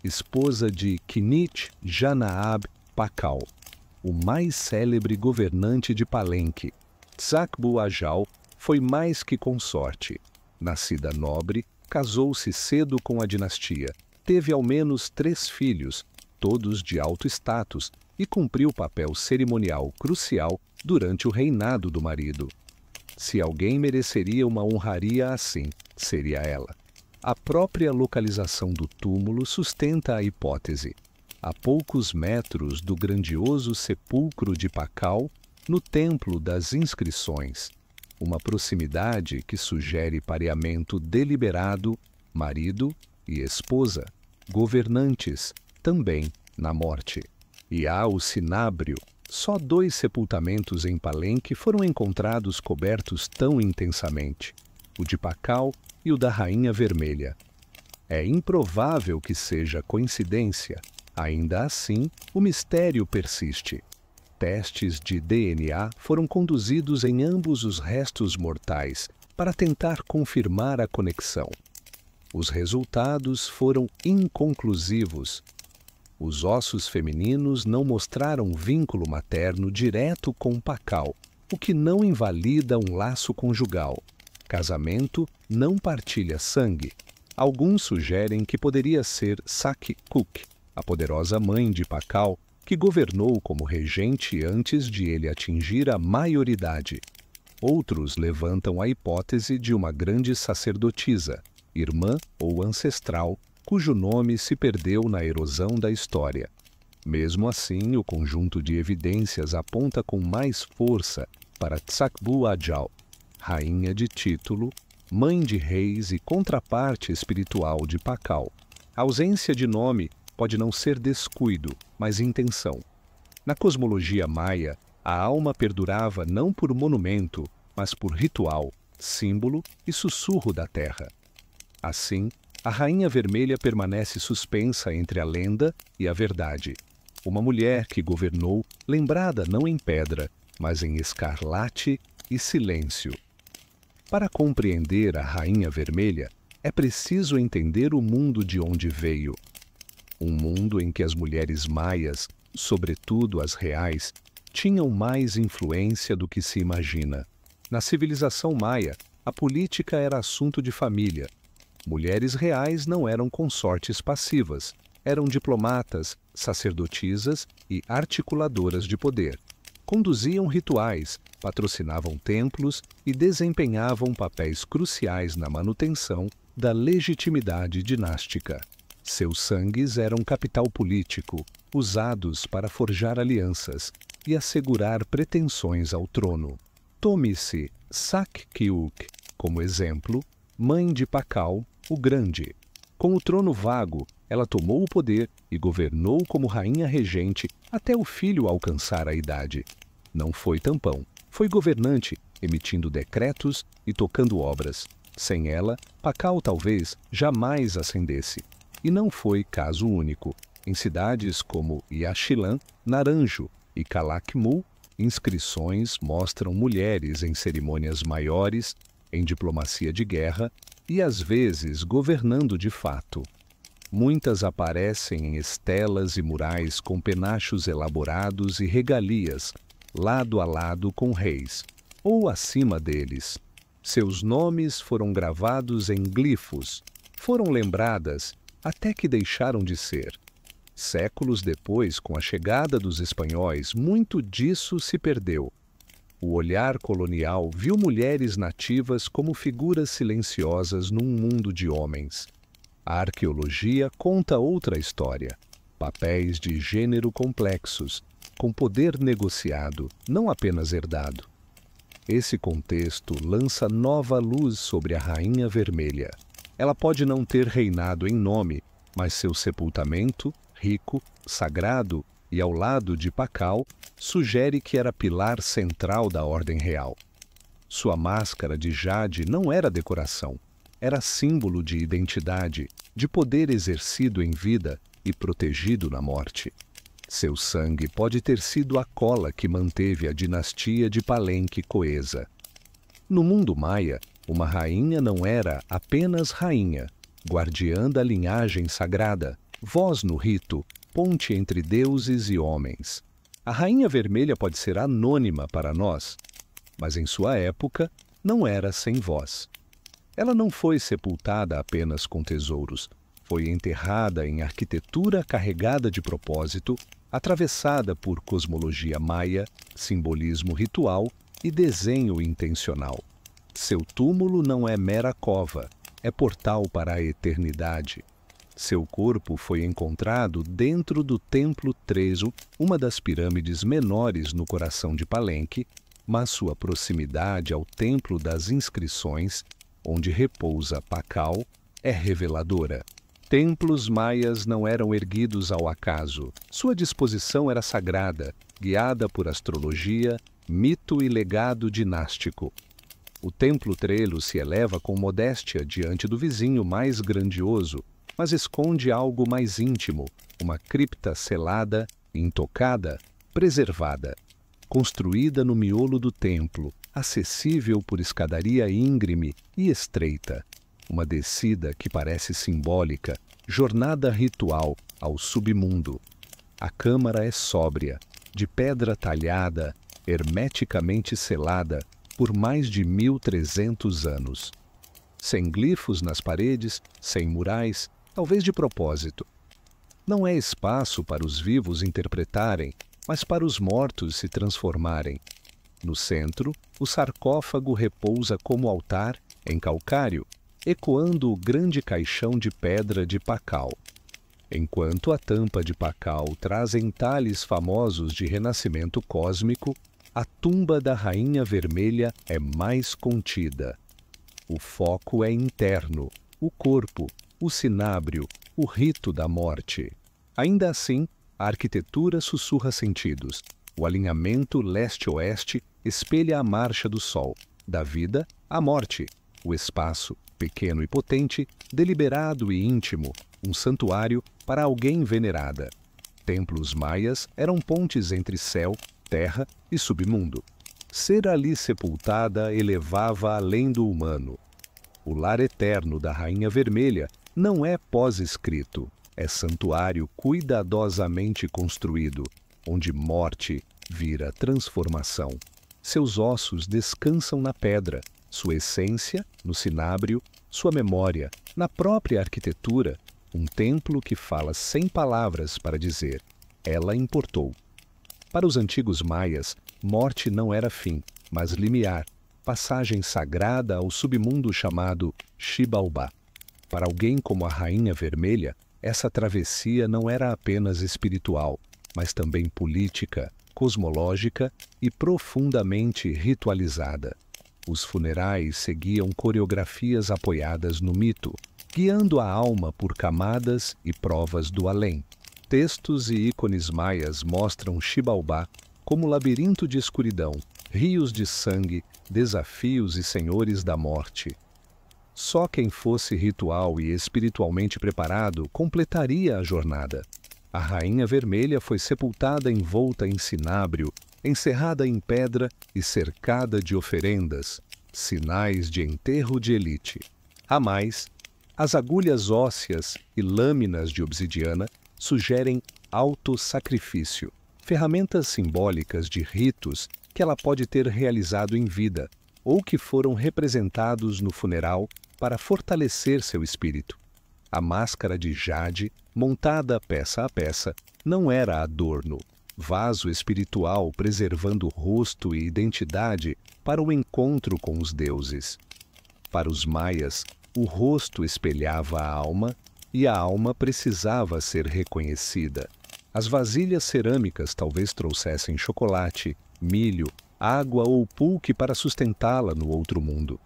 esposa de Kinich Janaab Pakal, o mais célebre governante de Palenque. Tsakbu Ajau foi mais que consorte. Nascida nobre, casou-se cedo com a dinastia, teve ao menos 3 filhos, todos de alto status, e cumpriu papel cerimonial crucial durante o reinado do marido. Se alguém mereceria uma honraria assim, seria ela. A própria localização do túmulo sustenta a hipótese. A poucos metros do grandioso sepulcro de Pakal, no Templo das Inscrições, uma proximidade que sugere pareamento deliberado, marido e esposa, governantes, também na morte. E há o cinábrio. Só 2 sepultamentos em Palenque foram encontrados cobertos tão intensamente, o de Pakal e o da Rainha Vermelha. É improvável que seja coincidência. Ainda assim, o mistério persiste. Testes de DNA foram conduzidos em ambos os restos mortais para tentar confirmar a conexão. Os resultados foram inconclusivos. Os ossos femininos não mostraram vínculo materno direto com Pakal, o que não invalida um laço conjugal. Casamento não partilha sangue. Alguns sugerem que poderia ser Sakykkuk, a poderosa mãe de Pakal, que governou como regente antes de ele atingir a maioridade. Outros levantam a hipótese de uma grande sacerdotisa, irmã ou ancestral, cujo nome se perdeu na erosão da história. Mesmo assim, o conjunto de evidências aponta com mais força para Tsakbu Ajau, rainha de título, mãe de reis e contraparte espiritual de Pakal. A ausência de nome pode não ser descuido, mas intenção. Na cosmologia maia, a alma perdurava não por monumento, mas por ritual, símbolo e sussurro da terra. Assim, a Rainha Vermelha permanece suspensa entre a lenda e a verdade. Uma mulher que governou, lembrada não em pedra, mas em escarlate e silêncio. Para compreender a Rainha Vermelha, é preciso entender o mundo de onde veio. Um mundo em que as mulheres maias, sobretudo as reais, tinham mais influência do que se imagina. Na civilização maia, a política era assunto de família. Mulheres reais não eram consortes passivas, eram diplomatas, sacerdotisas e articuladoras de poder. Conduziam rituais, patrocinavam templos e desempenhavam papéis cruciais na manutenção da legitimidade dinástica. Seus sangues eram capital político, usados para forjar alianças e assegurar pretensões ao trono. Tome-se Sakkiuk como exemplo, mãe de Pakal, o Grande. Com o trono vago, ela tomou o poder e governou como rainha regente até o filho alcançar a idade. Não foi tampão, foi governante, emitindo decretos e tocando obras. Sem ela, Pakal talvez jamais ascendesse. E não foi caso único. Em cidades como Yaxilã, Naranjo e Calakmul, inscrições mostram mulheres em cerimônias maiores, em diplomacia de guerra e às vezes governando de fato. Muitas aparecem em estelas e murais com penachos elaborados e regalias, lado a lado com reis, ou acima deles. Seus nomes foram gravados em glifos, foram lembradas até que deixaram de ser. Séculos depois, com a chegada dos espanhóis, muito disso se perdeu. O olhar colonial viu mulheres nativas como figuras silenciosas num mundo de homens. A arqueologia conta outra história. Papéis de gênero complexos, com poder negociado, não apenas herdado. Esse contexto lança nova luz sobre a Rainha Vermelha. Ela pode não ter reinado em nome, mas seu sepultamento, rico, sagrado e ao lado de Pakal, sugere que era pilar central da ordem real. Sua máscara de jade não era decoração, era símbolo de identidade, de poder exercido em vida e protegido na morte. Seu sangue pode ter sido a cola que manteve a dinastia de Palenque coesa. No mundo maia, uma rainha não era apenas rainha, guardiã da linhagem sagrada, voz no rito, ponte entre deuses e homens. A Rainha Vermelha pode ser anônima para nós, mas em sua época não era sem voz. Ela não foi sepultada apenas com tesouros, foi enterrada em arquitetura carregada de propósito, atravessada por cosmologia maia, simbolismo ritual e desenho intencional. Seu túmulo não é mera cova, é portal para a eternidade. Seu corpo foi encontrado dentro do Templo Trezo, uma das pirâmides menores no coração de Palenque, mas sua proximidade ao Templo das Inscrições, onde repousa Pakal, é reveladora. Templos maias não eram erguidos ao acaso. Sua disposição era sagrada, guiada por astrologia, mito e legado dinástico. O Templo Trelo se eleva com modéstia diante do vizinho mais grandioso, mas esconde algo mais íntimo, uma cripta selada, intocada, preservada. Construída no miolo do templo, acessível por escadaria íngreme e estreita. Uma descida que parece simbólica, jornada ritual ao submundo. A câmara é sóbria, de pedra talhada, hermeticamente selada por mais de 1300 anos. Sem glifos nas paredes, sem murais, talvez de propósito. Não é espaço para os vivos interpretarem, mas para os mortos se transformarem. No centro, o sarcófago repousa como altar, em calcário, ecoando o grande caixão de pedra de Pakal. Enquanto a tampa de Pakal traz entalhes famosos de renascimento cósmico, a tumba da Rainha Vermelha é mais contida. O foco é interno, o corpo, o cinábrio, o rito da morte. Ainda assim, a arquitetura sussurra sentidos. O alinhamento leste-oeste espelha a marcha do sol, da vida à morte. O espaço, pequeno e potente, deliberado e íntimo, um santuário para alguém venerada. Templos maias eram pontes entre céu, terra e submundo. ser ali sepultada elevava além do humano. O lar eterno da Rainha Vermelha não é pós-escrito, é santuário cuidadosamente construído, onde morte vira transformação. Seus ossos descansam na pedra, sua essência no cinábrio, sua memória na própria arquitetura, um templo que fala sem palavras para dizer, ela importou. Para os antigos maias, morte não era fim, mas limiar, passagem sagrada ao submundo chamado Xibalbá. Para alguém como a Rainha Vermelha, essa travessia não era apenas espiritual, mas também política, cosmológica e profundamente ritualizada. Os funerais seguiam coreografias apoiadas no mito, guiando a alma por camadas e provas do além. Textos e ícones maias mostram Xibalbá como labirinto de escuridão, rios de sangue, desafios e senhores da morte. Só quem fosse ritual e espiritualmente preparado completaria a jornada. A Rainha Vermelha foi sepultada envolta em cinábrio, encerrada em pedra e cercada de oferendas, sinais de enterro de elite. A mais, as agulhas ósseas e lâminas de obsidiana sugerem autossacrifício, ferramentas simbólicas de ritos que ela pode ter realizado em vida ou que foram representados no funeral para fortalecer seu espírito. A máscara de jade, montada peça a peça, não era adorno, vaso espiritual preservando rosto e identidade para o encontro com os deuses. Para os maias, o rosto espelhava a alma e a alma precisava ser reconhecida. As vasilhas cerâmicas talvez trouxessem chocolate, milho, água ou pulque para sustentá-la no outro mundo.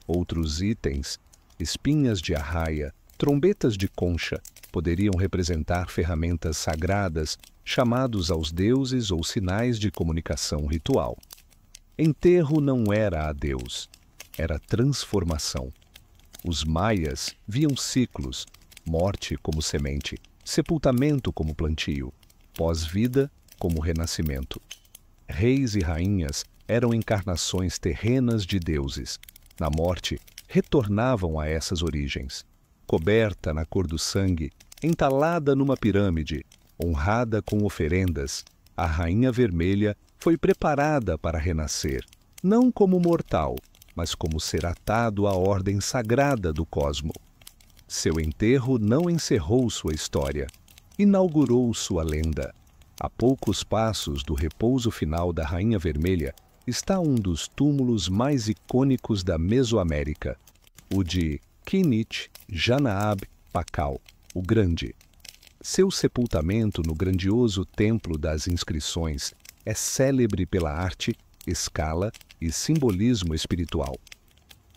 Outros itens, espinhas de arraia, trombetas de concha, poderiam representar ferramentas sagradas, chamados aos deuses ou sinais de comunicação ritual. Enterro não era adeus, era transformação. Os maias viam ciclos, morte como semente, sepultamento como plantio, pós-vida como renascimento. Reis e rainhas eram encarnações terrenas de deuses. Na morte, retornavam a essas origens. Coberta na cor do sangue, entalada numa pirâmide, honrada com oferendas, a Rainha Vermelha foi preparada para renascer, não como mortal, mas como ser atado à ordem sagrada do cosmo. Seu enterro não encerrou sua história, inaugurou sua lenda. A poucos passos do repouso final da Rainha Vermelha está um dos túmulos mais icônicos da Mesoamérica, o de Kinich Janaab Pakal, o Grande. Seu sepultamento no grandioso Templo das Inscrições é célebre pela arte, escala e simbolismo espiritual.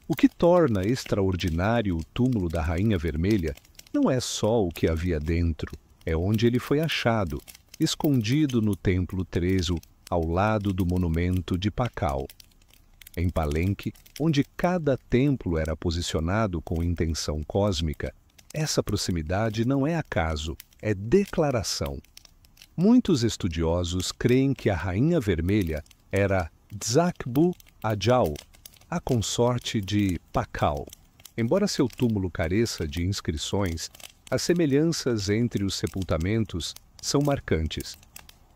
O que torna extraordinário o túmulo da Rainha Vermelha não é só o que havia dentro, é onde ele foi achado, escondido no Templo Trezo, ao lado do monumento de Pakal. Em Palenque, onde cada templo era posicionado com intenção cósmica, essa proximidade não é acaso, é declaração. Muitos estudiosos creem que a Rainha Vermelha era Dzakbu Adjau, a consorte de Pakal. Embora seu túmulo careça de inscrições, as semelhanças entre os sepultamentos são marcantes.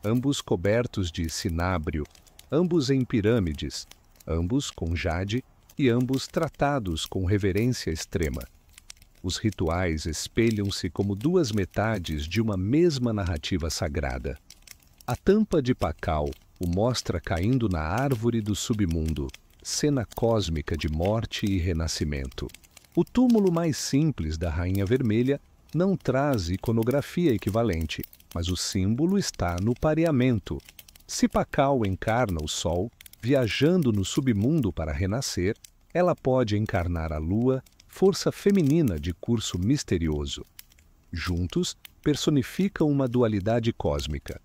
Ambos cobertos de cinábrio, ambos em pirâmides, ambos com jade e ambos tratados com reverência extrema. Os rituais espelham-se como duas metades de uma mesma narrativa sagrada. A tampa de Pakal o mostra caindo na árvore do submundo, cena cósmica de morte e renascimento. O túmulo mais simples da Rainha Vermelha não traz iconografia equivalente, mas o símbolo está no pareamento. Se Pakal encarna o Sol, viajando no submundo para renascer, ela pode encarnar a Lua, força feminina de curso misterioso. Juntos, personificam uma dualidade cósmica,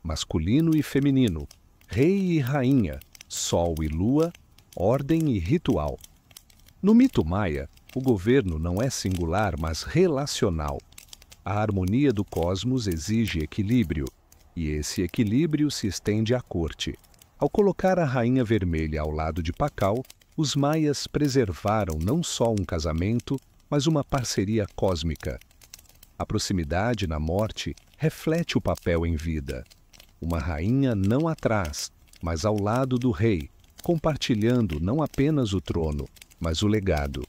masculino e feminino, rei e rainha, sol e lua, ordem e ritual. No mito maia, o governo não é singular, mas relacional. A harmonia do cosmos exige equilíbrio, e esse equilíbrio se estende à corte. Ao colocar a Rainha Vermelha ao lado de Pakal, os maias preservaram não só um casamento, mas uma parceria cósmica. A proximidade na morte reflete o papel em vida. Uma rainha não atrás, mas ao lado do rei, compartilhando não apenas o trono, mas o legado.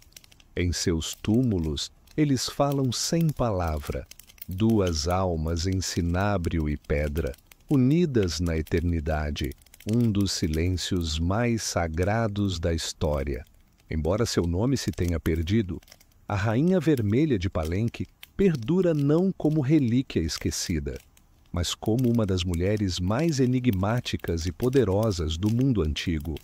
Em seus túmulos, eles falam sem palavra, duas almas em cinábrio e pedra, unidas na eternidade, um dos silêncios mais sagrados da história. Embora seu nome se tenha perdido, a Rainha Vermelha de Palenque perdura não como relíquia esquecida, mas como uma das mulheres mais enigmáticas e poderosas do mundo antigo.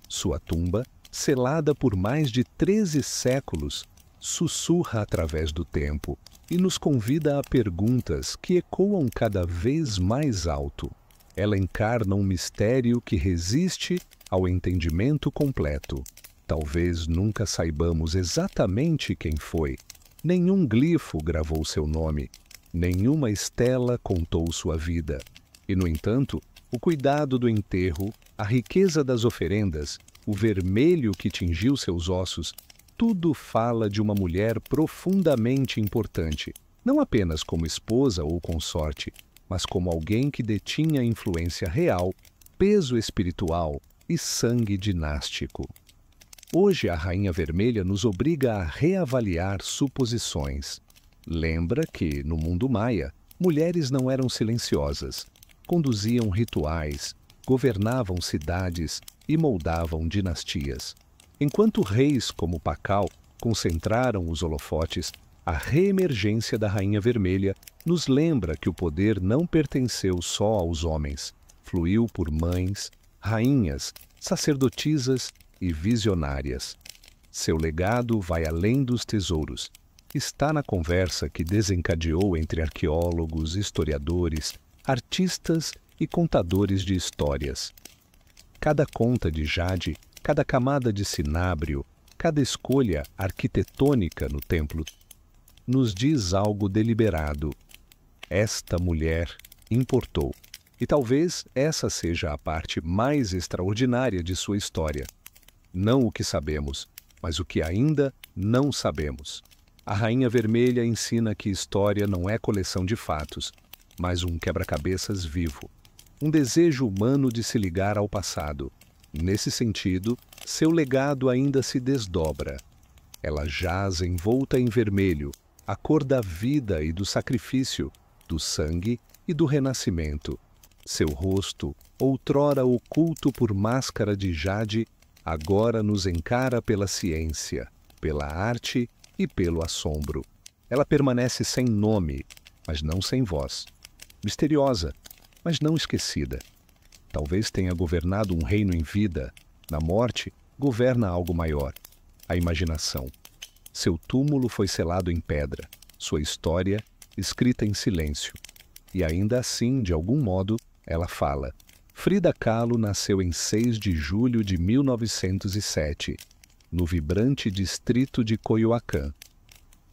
Sua tumba, selada por mais de 13 séculos, sussurra através do tempo e nos convida a perguntas que ecoam cada vez mais alto. Ela encarna um mistério que resiste ao entendimento completo. Talvez nunca saibamos exatamente quem foi. Nenhum glifo gravou seu nome, nenhuma estela contou sua vida. E, no entanto, o cuidado do enterro, a riqueza das oferendas, o vermelho que tingiu seus ossos, tudo fala de uma mulher profundamente importante, não apenas como esposa ou consorte, mas como alguém que detinha influência real, peso espiritual e sangue dinástico. Hoje a Rainha Vermelha nos obriga a reavaliar suposições. Lembra que, no mundo maia, mulheres não eram silenciosas, conduziam rituais, governavam cidades e moldavam dinastias. Enquanto reis como Pakal concentraram os holofotes, a reemergência da Rainha Vermelha nos lembra que o poder não pertenceu só aos homens, fluiu por mães, rainhas, sacerdotisas e visionárias. Seu legado vai além dos tesouros. Está na conversa que desencadeou entre arqueólogos, historiadores, artistas e contadores de histórias. Cada conta de jade, cada camada de cinábrio, cada escolha arquitetônica no templo nos diz algo deliberado. Esta mulher importou. E talvez essa seja a parte mais extraordinária de sua história. Não o que sabemos, mas o que ainda não sabemos. A Rainha Vermelha ensina que história não é coleção de fatos, mas um quebra-cabeças vivo. Um desejo humano de se ligar ao passado. Nesse sentido, seu legado ainda se desdobra. Ela jaz envolta em vermelho, a cor da vida e do sacrifício, do sangue e do renascimento. Seu rosto, outrora oculto por máscara de jade, agora nos encara pela ciência, pela arte e pelo assombro. Ela permanece sem nome, mas não sem voz. Misteriosa, mas não esquecida. Talvez tenha governado um reino em vida. Na morte, governa algo maior, a imaginação. Seu túmulo foi selado em pedra, sua história escrita em silêncio. E ainda assim, de algum modo, ela fala. Frida Kahlo nasceu em 6 de julho de 1907, no vibrante distrito de Coyoacán.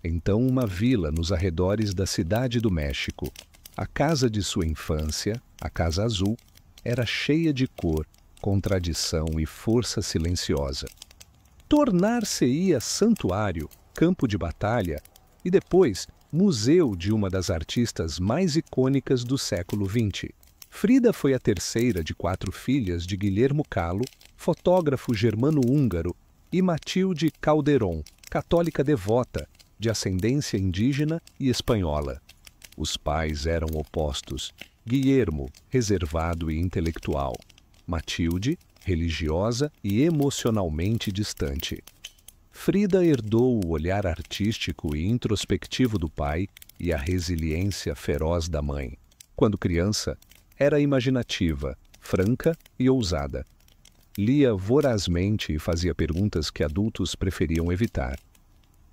Então uma vila nos arredores da Cidade do México. A casa de sua infância, a Casa Azul, era cheia de cor, contradição e força silenciosa. Tornar-se-ia santuário, campo de batalha e depois museu de uma das artistas mais icônicas do século XX. Frida foi a terceira de 4 filhas de Guilhermo Kahlo, fotógrafo germano-húngaro, e Matilde Calderón, católica devota, de ascendência indígena e espanhola. Os pais eram opostos. Guilhermo, reservado e intelectual. Matilde, religiosa e emocionalmente distante. Frida herdou o olhar artístico e introspectivo do pai e a resiliência feroz da mãe. Quando criança, era imaginativa, franca e ousada. Lia vorazmente e fazia perguntas que adultos preferiam evitar.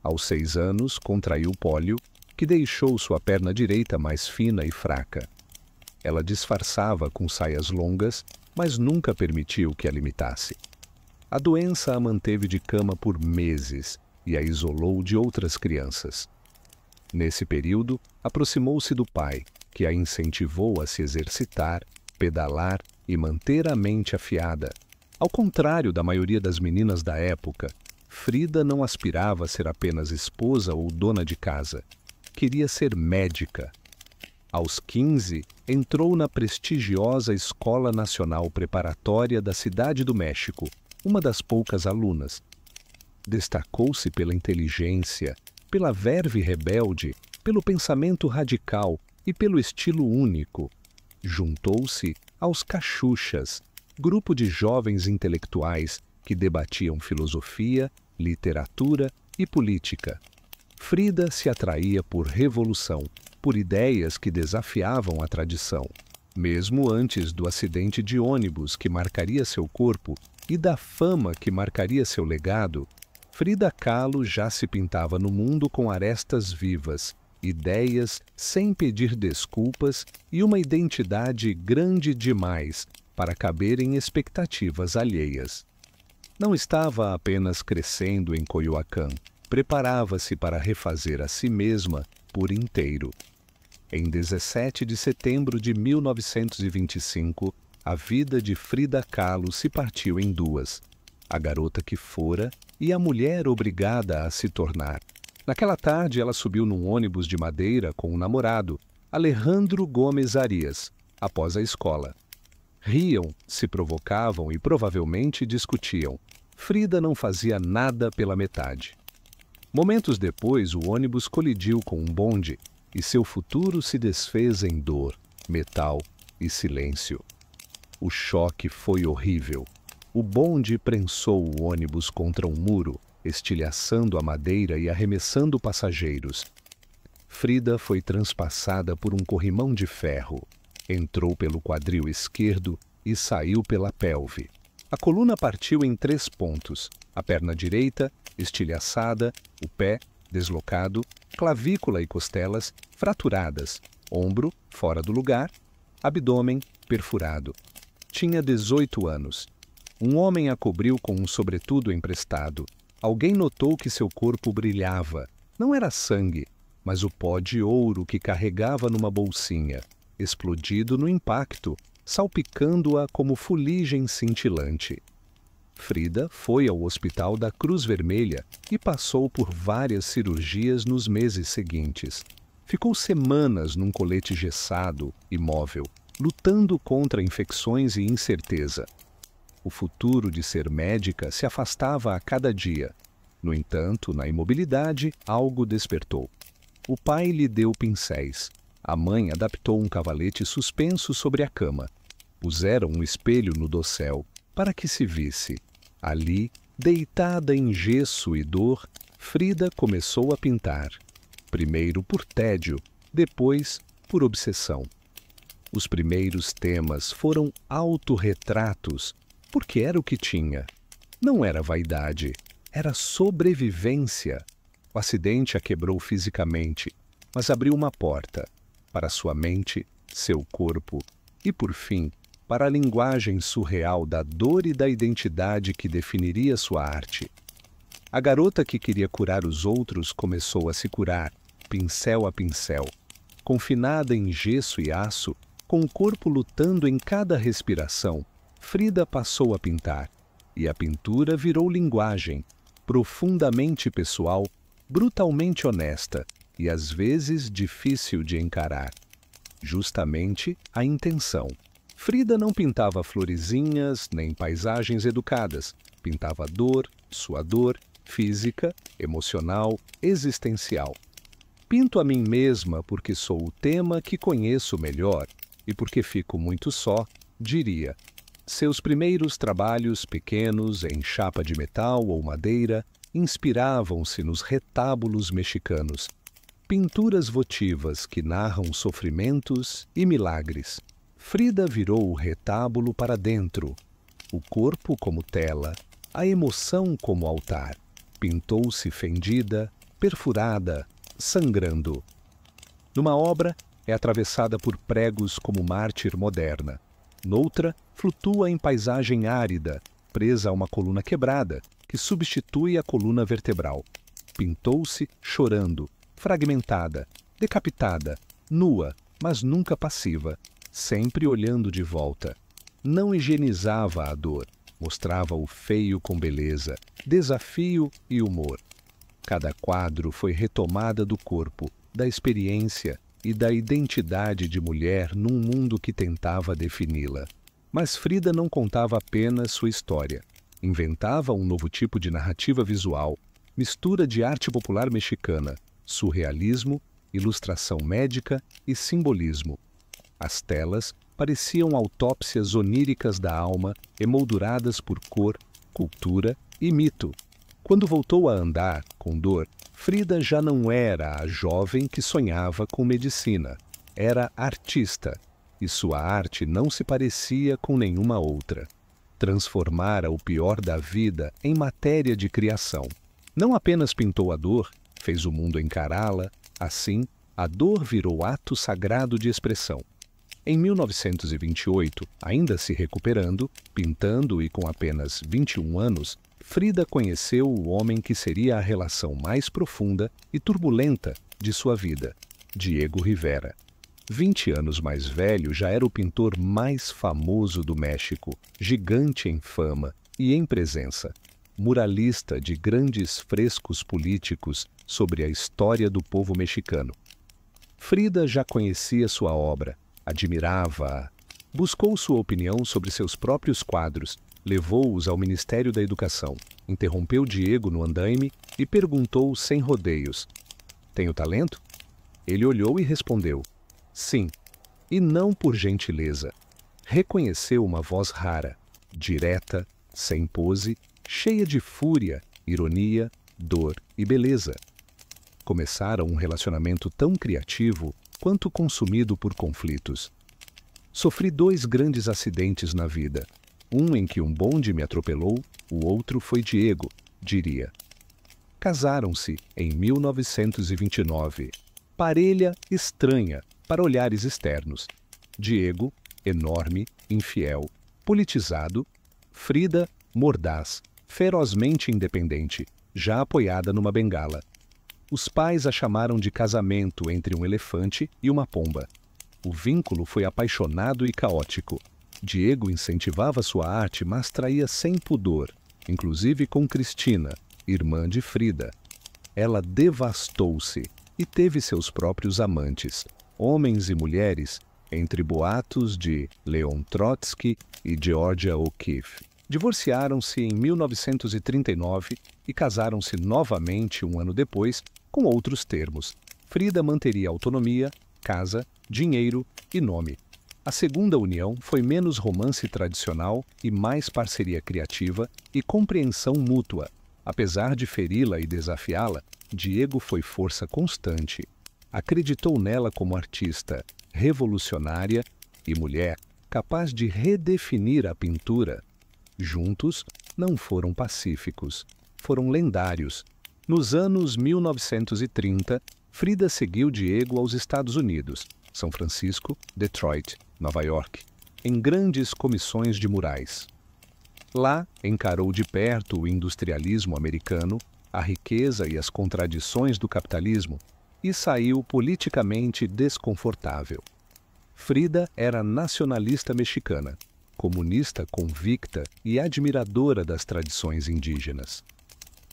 Aos 6 anos, contraiu pólio, que deixou sua perna direita mais fina e fraca. Ela disfarçava com saias longas, mas nunca permitiu que a limitasse. A doença a manteve de cama por meses e a isolou de outras crianças. Nesse período, aproximou-se do pai, que a incentivou a se exercitar, pedalar e manter a mente afiada. Ao contrário da maioria das meninas da época, Frida não aspirava a ser apenas esposa ou dona de casa. Queria ser médica. Aos 15, entrou na prestigiosa Escola Nacional Preparatória da Cidade do México, uma das poucas alunas. Destacou-se pela inteligência, pela verve rebelde, pelo pensamento radical e pelo estilo único. Juntou-se aos Cachuchas, grupo de jovens intelectuais que debatiam filosofia, literatura e política. Frida se atraía por revolução, por ideias que desafiavam a tradição. Mesmo antes do acidente de ônibus que marcaria seu corpo e da fama que marcaria seu legado, Frida Kahlo já se pintava no mundo com arestas vivas, ideias sem pedir desculpas e uma identidade grande demais para caber em expectativas alheias. Não estava apenas crescendo em Coyoacán, preparava-se para refazer a si mesma por inteiro. Em 17 de setembro de 1925, a vida de Frida Kahlo se partiu em duas: a garota que fora e a mulher obrigada a se tornar. Naquela tarde, ela subiu num ônibus de madeira com um namorado, Alejandro Gomes Arias, após a escola. Riam, se provocavam e provavelmente discutiam. Frida não fazia nada pela metade. Momentos depois, o ônibus colidiu com um bonde e seu futuro se desfez em dor, metal e silêncio. O choque foi horrível. O bonde prensou o ônibus contra um muro, estilhaçando a madeira e arremessando passageiros. Frida foi transpassada por um corrimão de ferro. Entrou pelo quadril esquerdo e saiu pela pelve. A coluna partiu em 3 pontos: a perna direita, estilhaçada, o pé, deslocado, clavícula e costelas, fraturadas, ombro, fora do lugar, abdômen, perfurado. Tinha 18 anos. Um homem a cobriu com um sobretudo emprestado. Alguém notou que seu corpo brilhava. Não era sangue, mas o pó de ouro que carregava numa bolsinha, explodido no impacto, salpicando-a como fuligem cintilante. Frida foi ao hospital da Cruz Vermelha e passou por várias cirurgias nos meses seguintes. Ficou semanas num colete gessado, imóvel, lutando contra infecções e incerteza. O futuro de ser médica se afastava a cada dia. No entanto, na imobilidade, algo despertou. O pai lhe deu pincéis. A mãe adaptou um cavalete suspenso sobre a cama. Puseram um espelho no dossel para que se visse. Ali, deitada em gesso e dor, Frida começou a pintar. Primeiro por tédio, depois por obsessão. Os primeiros temas foram autorretratos, porque era o que tinha. Não era vaidade, era sobrevivência. O acidente a quebrou fisicamente, mas abriu uma porta para sua mente, seu corpo e, por fim, para a linguagem surreal da dor e da identidade que definiria sua arte. A garota que queria curar os outros começou a se curar, pincel a pincel. Confinada em gesso e aço, com o corpo lutando em cada respiração, Frida passou a pintar, e a pintura virou linguagem, profundamente pessoal, brutalmente honesta e às vezes difícil de encarar. Justamente a intenção. Frida não pintava florezinhas nem paisagens educadas, pintava dor, sua dor, física, emocional, existencial. Pinto a mim mesma porque sou o tema que conheço melhor e porque fico muito só, diria. Seus primeiros trabalhos pequenos em chapa de metal ou madeira inspiravam-se nos retábulos mexicanos, pinturas votivas que narram sofrimentos e milagres. Frida virou o retábulo para dentro, o corpo como tela, a emoção como altar. Pintou-se fendida, perfurada, sangrando. Numa obra, é atravessada por pregos como mártir moderna. Noutra, flutua em paisagem árida, presa a uma coluna quebrada, que substitui a coluna vertebral. Pintou-se chorando, fragmentada, decapitada, nua, mas nunca passiva. sempre olhando de volta. Não higienizava a dor, mostrava o feio com beleza, desafio e humor. Cada quadro foi retomada do corpo, da experiência e da identidade de mulher num mundo que tentava defini-la. Mas Frida não contava apenas sua história. Inventava um novo tipo de narrativa visual, mistura de arte popular mexicana, surrealismo, ilustração médica e simbolismo. As telas pareciam autópsias oníricas da alma, emolduradas por cor, cultura e mito. Quando voltou a andar, com dor, Frida já não era a jovem que sonhava com medicina. Era artista, e sua arte não se parecia com nenhuma outra. Transformara o pior da vida em matéria de criação. Não apenas pintou a dor, fez o mundo encará-la, assim, a dor virou ato sagrado de expressão. Em 1928, ainda se recuperando, pintando e com apenas 21 anos, Frida conheceu o homem que seria a relação mais profunda e turbulenta de sua vida, Diego Rivera. 20 anos mais velho, já era o pintor mais famoso do México, gigante em fama e em presença, muralista de grandes frescos políticos sobre a história do povo mexicano. Frida já conhecia sua obra, admirava-a, buscou sua opinião sobre seus próprios quadros, levou-os ao Ministério da Educação, interrompeu Diego no andaime e perguntou sem rodeios: "Tenho talento?" Ele olhou e respondeu: "Sim", e não por gentileza. Reconheceu uma voz rara, direta, sem pose, cheia de fúria, ironia, dor e beleza. Começaram um relacionamento tão criativo quanto consumido por conflitos. "Sofri 2 grandes acidentes na vida. Um em que um bonde me atropelou, o outro foi Diego", diria. Casaram-se em 1929. Parelha estranha para olhares externos. Diego, enorme, infiel, politizado. Frida, mordaz, ferozmente independente, já apoiada numa bengala. Os pais a chamaram de casamento entre um elefante e uma pomba. O vínculo foi apaixonado e caótico. Diego incentivava sua arte, mas traía sem pudor, inclusive com Cristina, irmã de Frida. Ela devastou-se e teve seus próprios amantes, homens e mulheres, entre boatos de Leon Trotsky e Georgia O'Keeffe. Divorciaram-se em 1939 e casaram-se novamente um ano depois, com outros termos. Frida manteria autonomia, casa, dinheiro e nome. A segunda união foi menos romance tradicional e mais parceria criativa e compreensão mútua. Apesar de feri-la e desafiá-la, Diego foi força constante. Acreditou nela como artista, revolucionária e mulher capaz de redefinir a pintura. Juntos, não foram pacíficos, foram lendários. Nos anos 1930, Frida seguiu Diego aos Estados Unidos, São Francisco, Detroit, Nova York, em grandes comissões de murais. Lá, encarou de perto o industrialismo americano, a riqueza e as contradições do capitalismo e saiu politicamente desconfortável. Frida era nacionalista mexicana, comunista convicta e admiradora das tradições indígenas.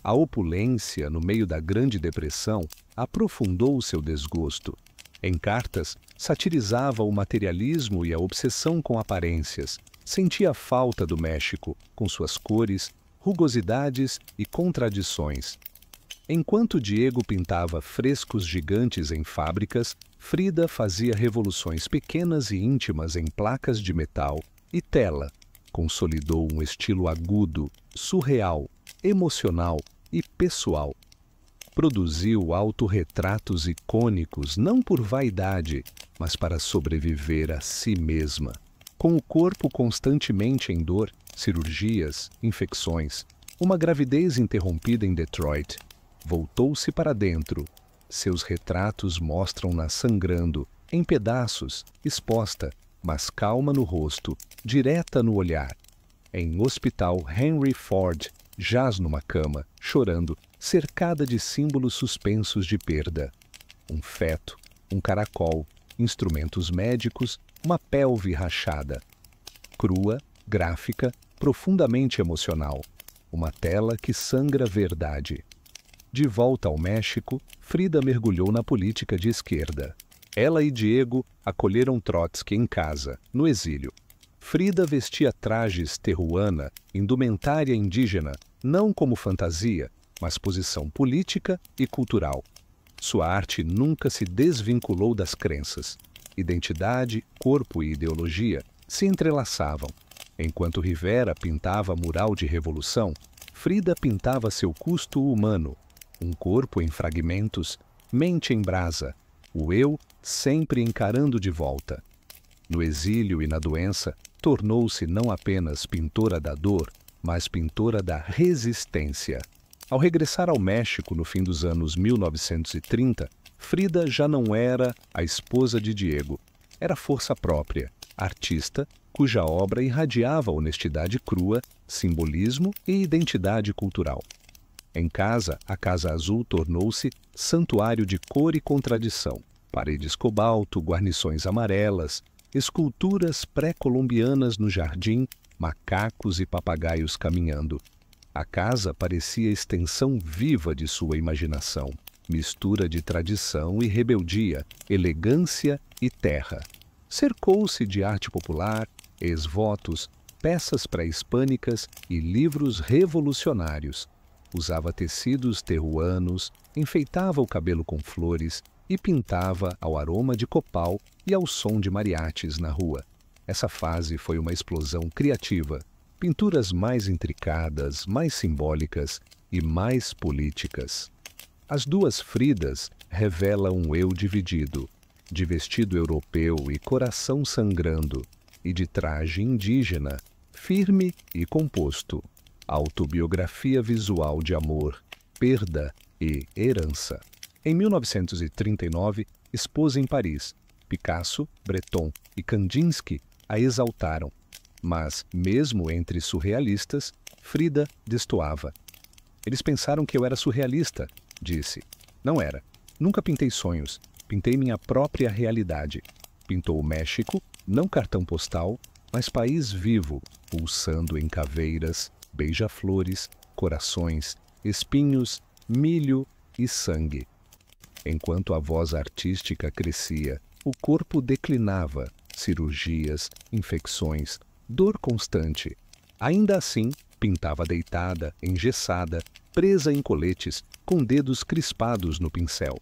A opulência no meio da Grande Depressão aprofundou seu desgosto. Em cartas, satirizava o materialismo e a obsessão com aparências. Sentia a falta do México, com suas cores, rugosidades e contradições. Enquanto Diego pintava frescos gigantes em fábricas, Frida fazia revoluções pequenas e íntimas em placas de metal e tela. Consolidou um estilo agudo, surreal, emocional e pessoal. Produziu autorretratos icônicos não por vaidade, mas para sobreviver a si mesma. Com o corpo constantemente em dor, cirurgias, infecções, uma gravidez interrompida em Detroit, voltou-se para dentro. Seus retratos mostram-na sangrando, em pedaços, exposta, mas calma no rosto, direta no olhar. Em hospital Henry Ford, jaz numa cama, chorando, cercada de símbolos suspensos de perda. Um feto, um caracol, instrumentos médicos, uma pelve rachada. Crua, gráfica, profundamente emocional. Uma tela que sangra verdade. De volta ao México, Frida mergulhou na política de esquerda. Ela e Diego acolheram Trotsky em casa, no exílio. Frida vestia trajes terruana, indumentária indígena, não como fantasia, mas posição política e cultural. Sua arte nunca se desvinculou das crenças. Identidade, corpo e ideologia se entrelaçavam. Enquanto Rivera pintava mural de revolução, Frida pintava seu custo humano, um corpo em fragmentos, mente em brasa, o eu sempre encarando de volta. No exílio e na doença, tornou-se não apenas pintora da dor, mas pintora da resistência. Ao regressar ao México no fim dos anos 1930, Frida já não era a esposa de Diego. Era força própria, artista, cuja obra irradiava honestidade crua, simbolismo e identidade cultural. Em casa, a Casa Azul tornou-se santuário de cor e contradição. Paredes cobalto, guarnições amarelas, esculturas pré-colombianas no jardim, macacos e papagaios caminhando. A casa parecia extensão viva de sua imaginação, mistura de tradição e rebeldia, elegância e terra. Cercou-se de arte popular, ex-votos, peças pré-hispânicas e livros revolucionários. Usava tecidos terruanos, enfeitava o cabelo com flores e pintava ao aroma de copal e ao som de mariachis na rua. Essa fase foi uma explosão criativa. Pinturas mais intricadas, mais simbólicas e mais políticas. As duas Fridas revelam um eu dividido, de vestido europeu e coração sangrando, e de traje indígena, firme e composto. Autobiografia visual de amor, perda e herança. Em 1939, expôs em Paris. Picasso, Breton e Kandinsky a exaltaram. Mas, mesmo entre surrealistas, Frida destoava. Eles pensaram que eu era surrealista, disse. Não era. Nunca pintei sonhos. Pintei minha própria realidade. Pintou o México, não cartão postal, mas país vivo, pulsando em caveiras, beija-flores, corações, espinhos, milho e sangue. Enquanto a voz artística crescia, o corpo declinava, cirurgias, infecções, dor constante. Ainda assim, pintava deitada, engessada, presa em coletes, com dedos crispados no pincel.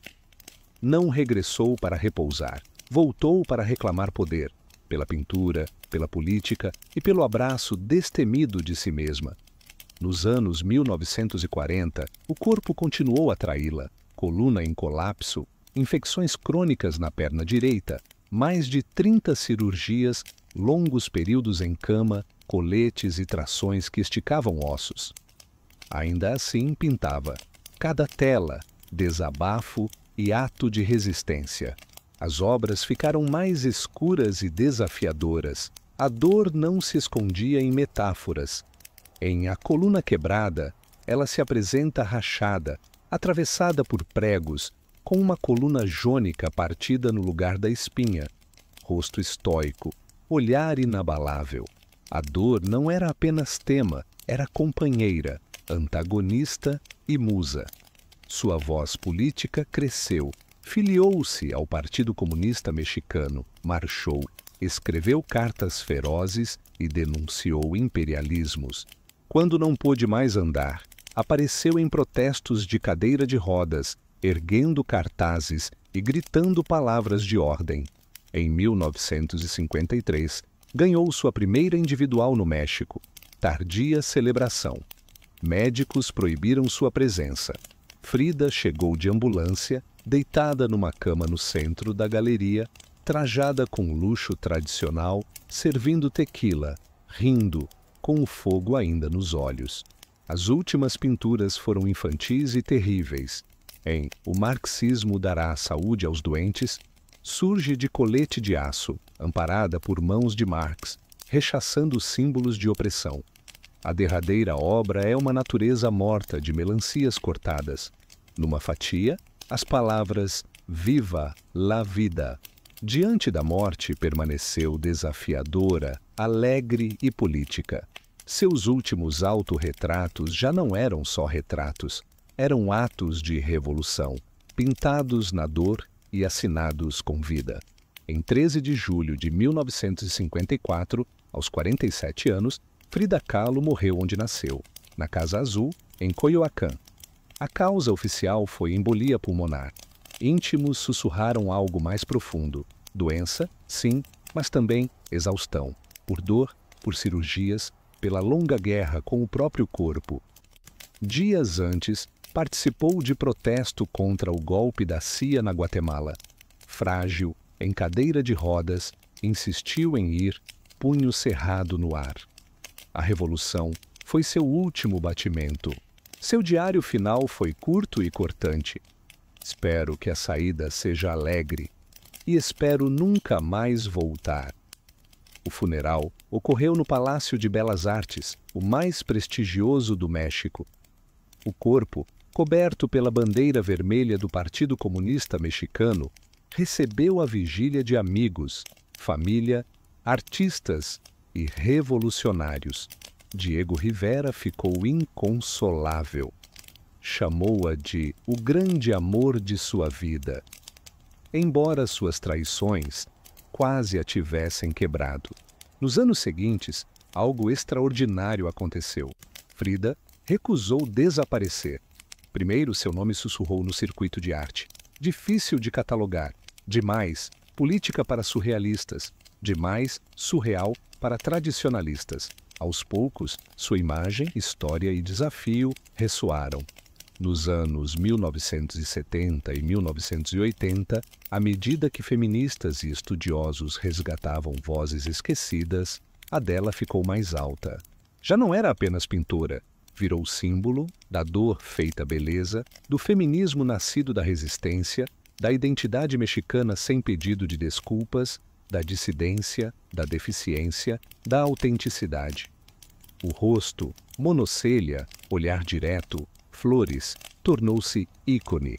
Não regressou para repousar, voltou para reclamar poder, pela pintura, pela política e pelo abraço destemido de si mesma. Nos anos 1940, o corpo continuou a traí-la. Coluna em colapso, infecções crônicas na perna direita, mais de 30 cirurgias, longos períodos em cama, coletes e trações que esticavam ossos. Ainda assim pintava. Cada tela, desabafo e ato de resistência. As obras ficaram mais escuras e desafiadoras. A dor não se escondia em metáforas. Em A Coluna Quebrada, ela se apresenta rachada, atravessada por pregos, com uma coluna jônica partida no lugar da espinha. Rosto estoico, olhar inabalável. A dor não era apenas tema, era companheira, antagonista e musa. Sua voz política cresceu, filiou-se ao Partido Comunista Mexicano, marchou, escreveu cartas ferozes e denunciou imperialismos. Quando não pôde mais andar, apareceu em protestos de cadeira de rodas, erguendo cartazes e gritando palavras de ordem. Em 1953, ganhou sua primeira individual no México. Tardia celebração. Médicos proibiram sua presença. Frida chegou de ambulância, deitada numa cama no centro da galeria, trajada com luxo tradicional, servindo tequila, rindo, com o fogo ainda nos olhos. As últimas pinturas foram infantis e terríveis. Em O Marxismo Dará Saúde aos Doentes, surge de colete de aço, amparada por mãos de Marx, rechaçando símbolos de opressão. A derradeira obra é uma natureza morta de melancias cortadas. Numa fatia, as palavras Viva la vida. Diante da morte, permaneceu desafiadora, alegre e política. Seus últimos autorretratos já não eram só retratos, eram atos de revolução, pintados na dor e assinados com vida. Em 13 de julho de 1954, aos 47 anos, Frida Kahlo morreu onde nasceu, na Casa Azul, em Coyoacán. A causa oficial foi embolia pulmonar. Íntimos sussurraram algo mais profundo. Doença, sim, mas também exaustão, por dor, por cirurgias, pela longa guerra com o próprio corpo. Dias antes, participou de protesto contra o golpe da CIA na Guatemala. Frágil, em cadeira de rodas, insistiu em ir, punho cerrado no ar. A revolução foi seu último batimento. Seu diário final foi curto e cortante. Espero que a saída seja alegre e espero nunca mais voltar. O funeral ocorreu no Palácio de Belas Artes, o mais prestigioso do México. O corpo, coberto pela bandeira vermelha do Partido Comunista Mexicano, recebeu a vigília de amigos, família, artistas e revolucionários. Diego Rivera ficou inconsolável. Chamou-a de o grande amor de sua vida. Embora suas traições quase a tivessem quebrado. Nos anos seguintes, algo extraordinário aconteceu. Frida recusou desaparecer. Primeiro, seu nome sussurrou no circuito de arte. Difícil de catalogar. Demais, política para surrealistas. Demais, surreal para tradicionalistas. Aos poucos, sua imagem, história e desafio ressoaram. Nos anos 1970 e 1980, à medida que feministas e estudiosos resgatavam vozes esquecidas, a dela ficou mais alta. Já não era apenas pintora, virou símbolo da dor feita beleza, do feminismo nascido da resistência, da identidade mexicana sem pedido de desculpas, da dissidência, da deficiência, da autenticidade. O rosto, monocelha, olhar direto, flores, tornou-se ícone.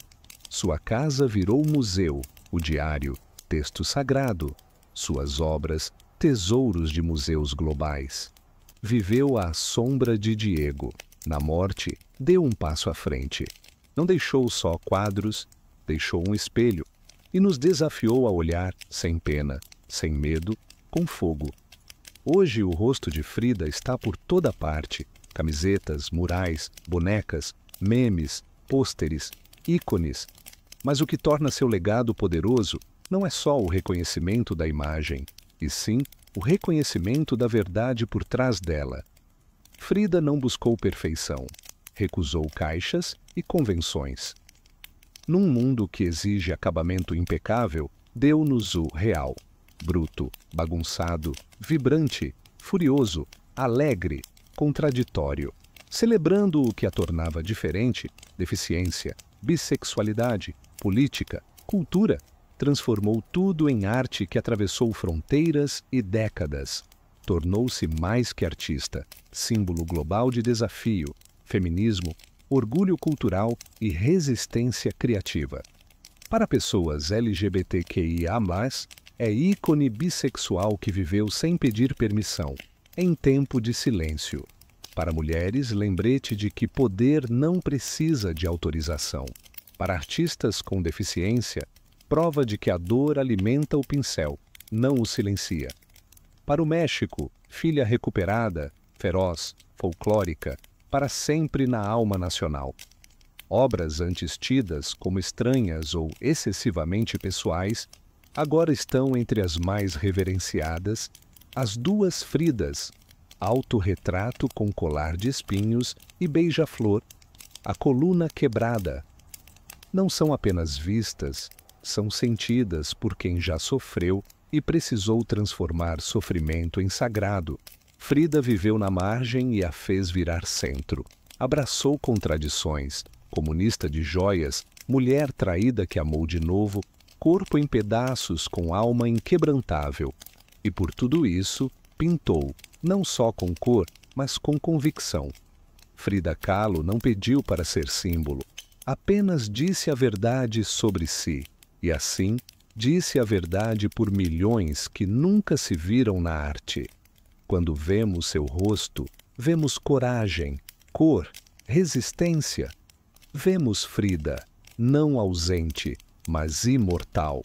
Sua casa virou museu, o diário, texto sagrado. Suas obras, tesouros de museus globais. Viveu à sombra de Diego. Na morte, deu um passo à frente. Não deixou só quadros, deixou um espelho e nos desafiou a olhar sem pena, sem medo, com fogo. Hoje o rosto de Frida está por toda parte. Camisetas, murais, bonecas, memes, pôsteres, ícones. Mas o que torna seu legado poderoso não é só o reconhecimento da imagem, e sim o reconhecimento da verdade por trás dela. Frida não buscou perfeição, recusou caixas e convenções. Num mundo que exige acabamento impecável, deu-nos o real, bruto, bagunçado, vibrante, furioso, alegre, contraditório, celebrando o que a tornava diferente, deficiência, bissexualidade, política, cultura, transformou tudo em arte que atravessou fronteiras e décadas. Tornou-se mais que artista, símbolo global de desafio, feminismo, orgulho cultural e resistência criativa. Para pessoas LGBTQIA+, é ícone bissexual que viveu sem pedir permissão, em tempo de silêncio. Para mulheres, lembrete de que poder não precisa de autorização. Para artistas com deficiência, prova de que a dor alimenta o pincel, não o silencia. Para o México, filha recuperada, feroz, folclórica, para sempre na alma nacional. Obras antes tidas como estranhas ou excessivamente pessoais, agora estão entre as mais reverenciadas, as duas Fridas, autorretrato com colar de espinhos e beija-flor, a coluna quebrada. Não são apenas vistas, são sentidas por quem já sofreu e precisou transformar sofrimento em sagrado. Frida viveu na margem e a fez virar centro. Abraçou contradições, comunista de joias, mulher traída que amou de novo, corpo em pedaços com alma inquebrantável. E por tudo isso, pintou, não só com cor, mas com convicção. Frida Kahlo não pediu para ser símbolo, apenas disse a verdade sobre si, e assim Disse a verdade por milhões que nunca se viram na arte. Quando vemos seu rosto, vemos coragem, cor, resistência. Vemos Frida, não ausente, mas imortal.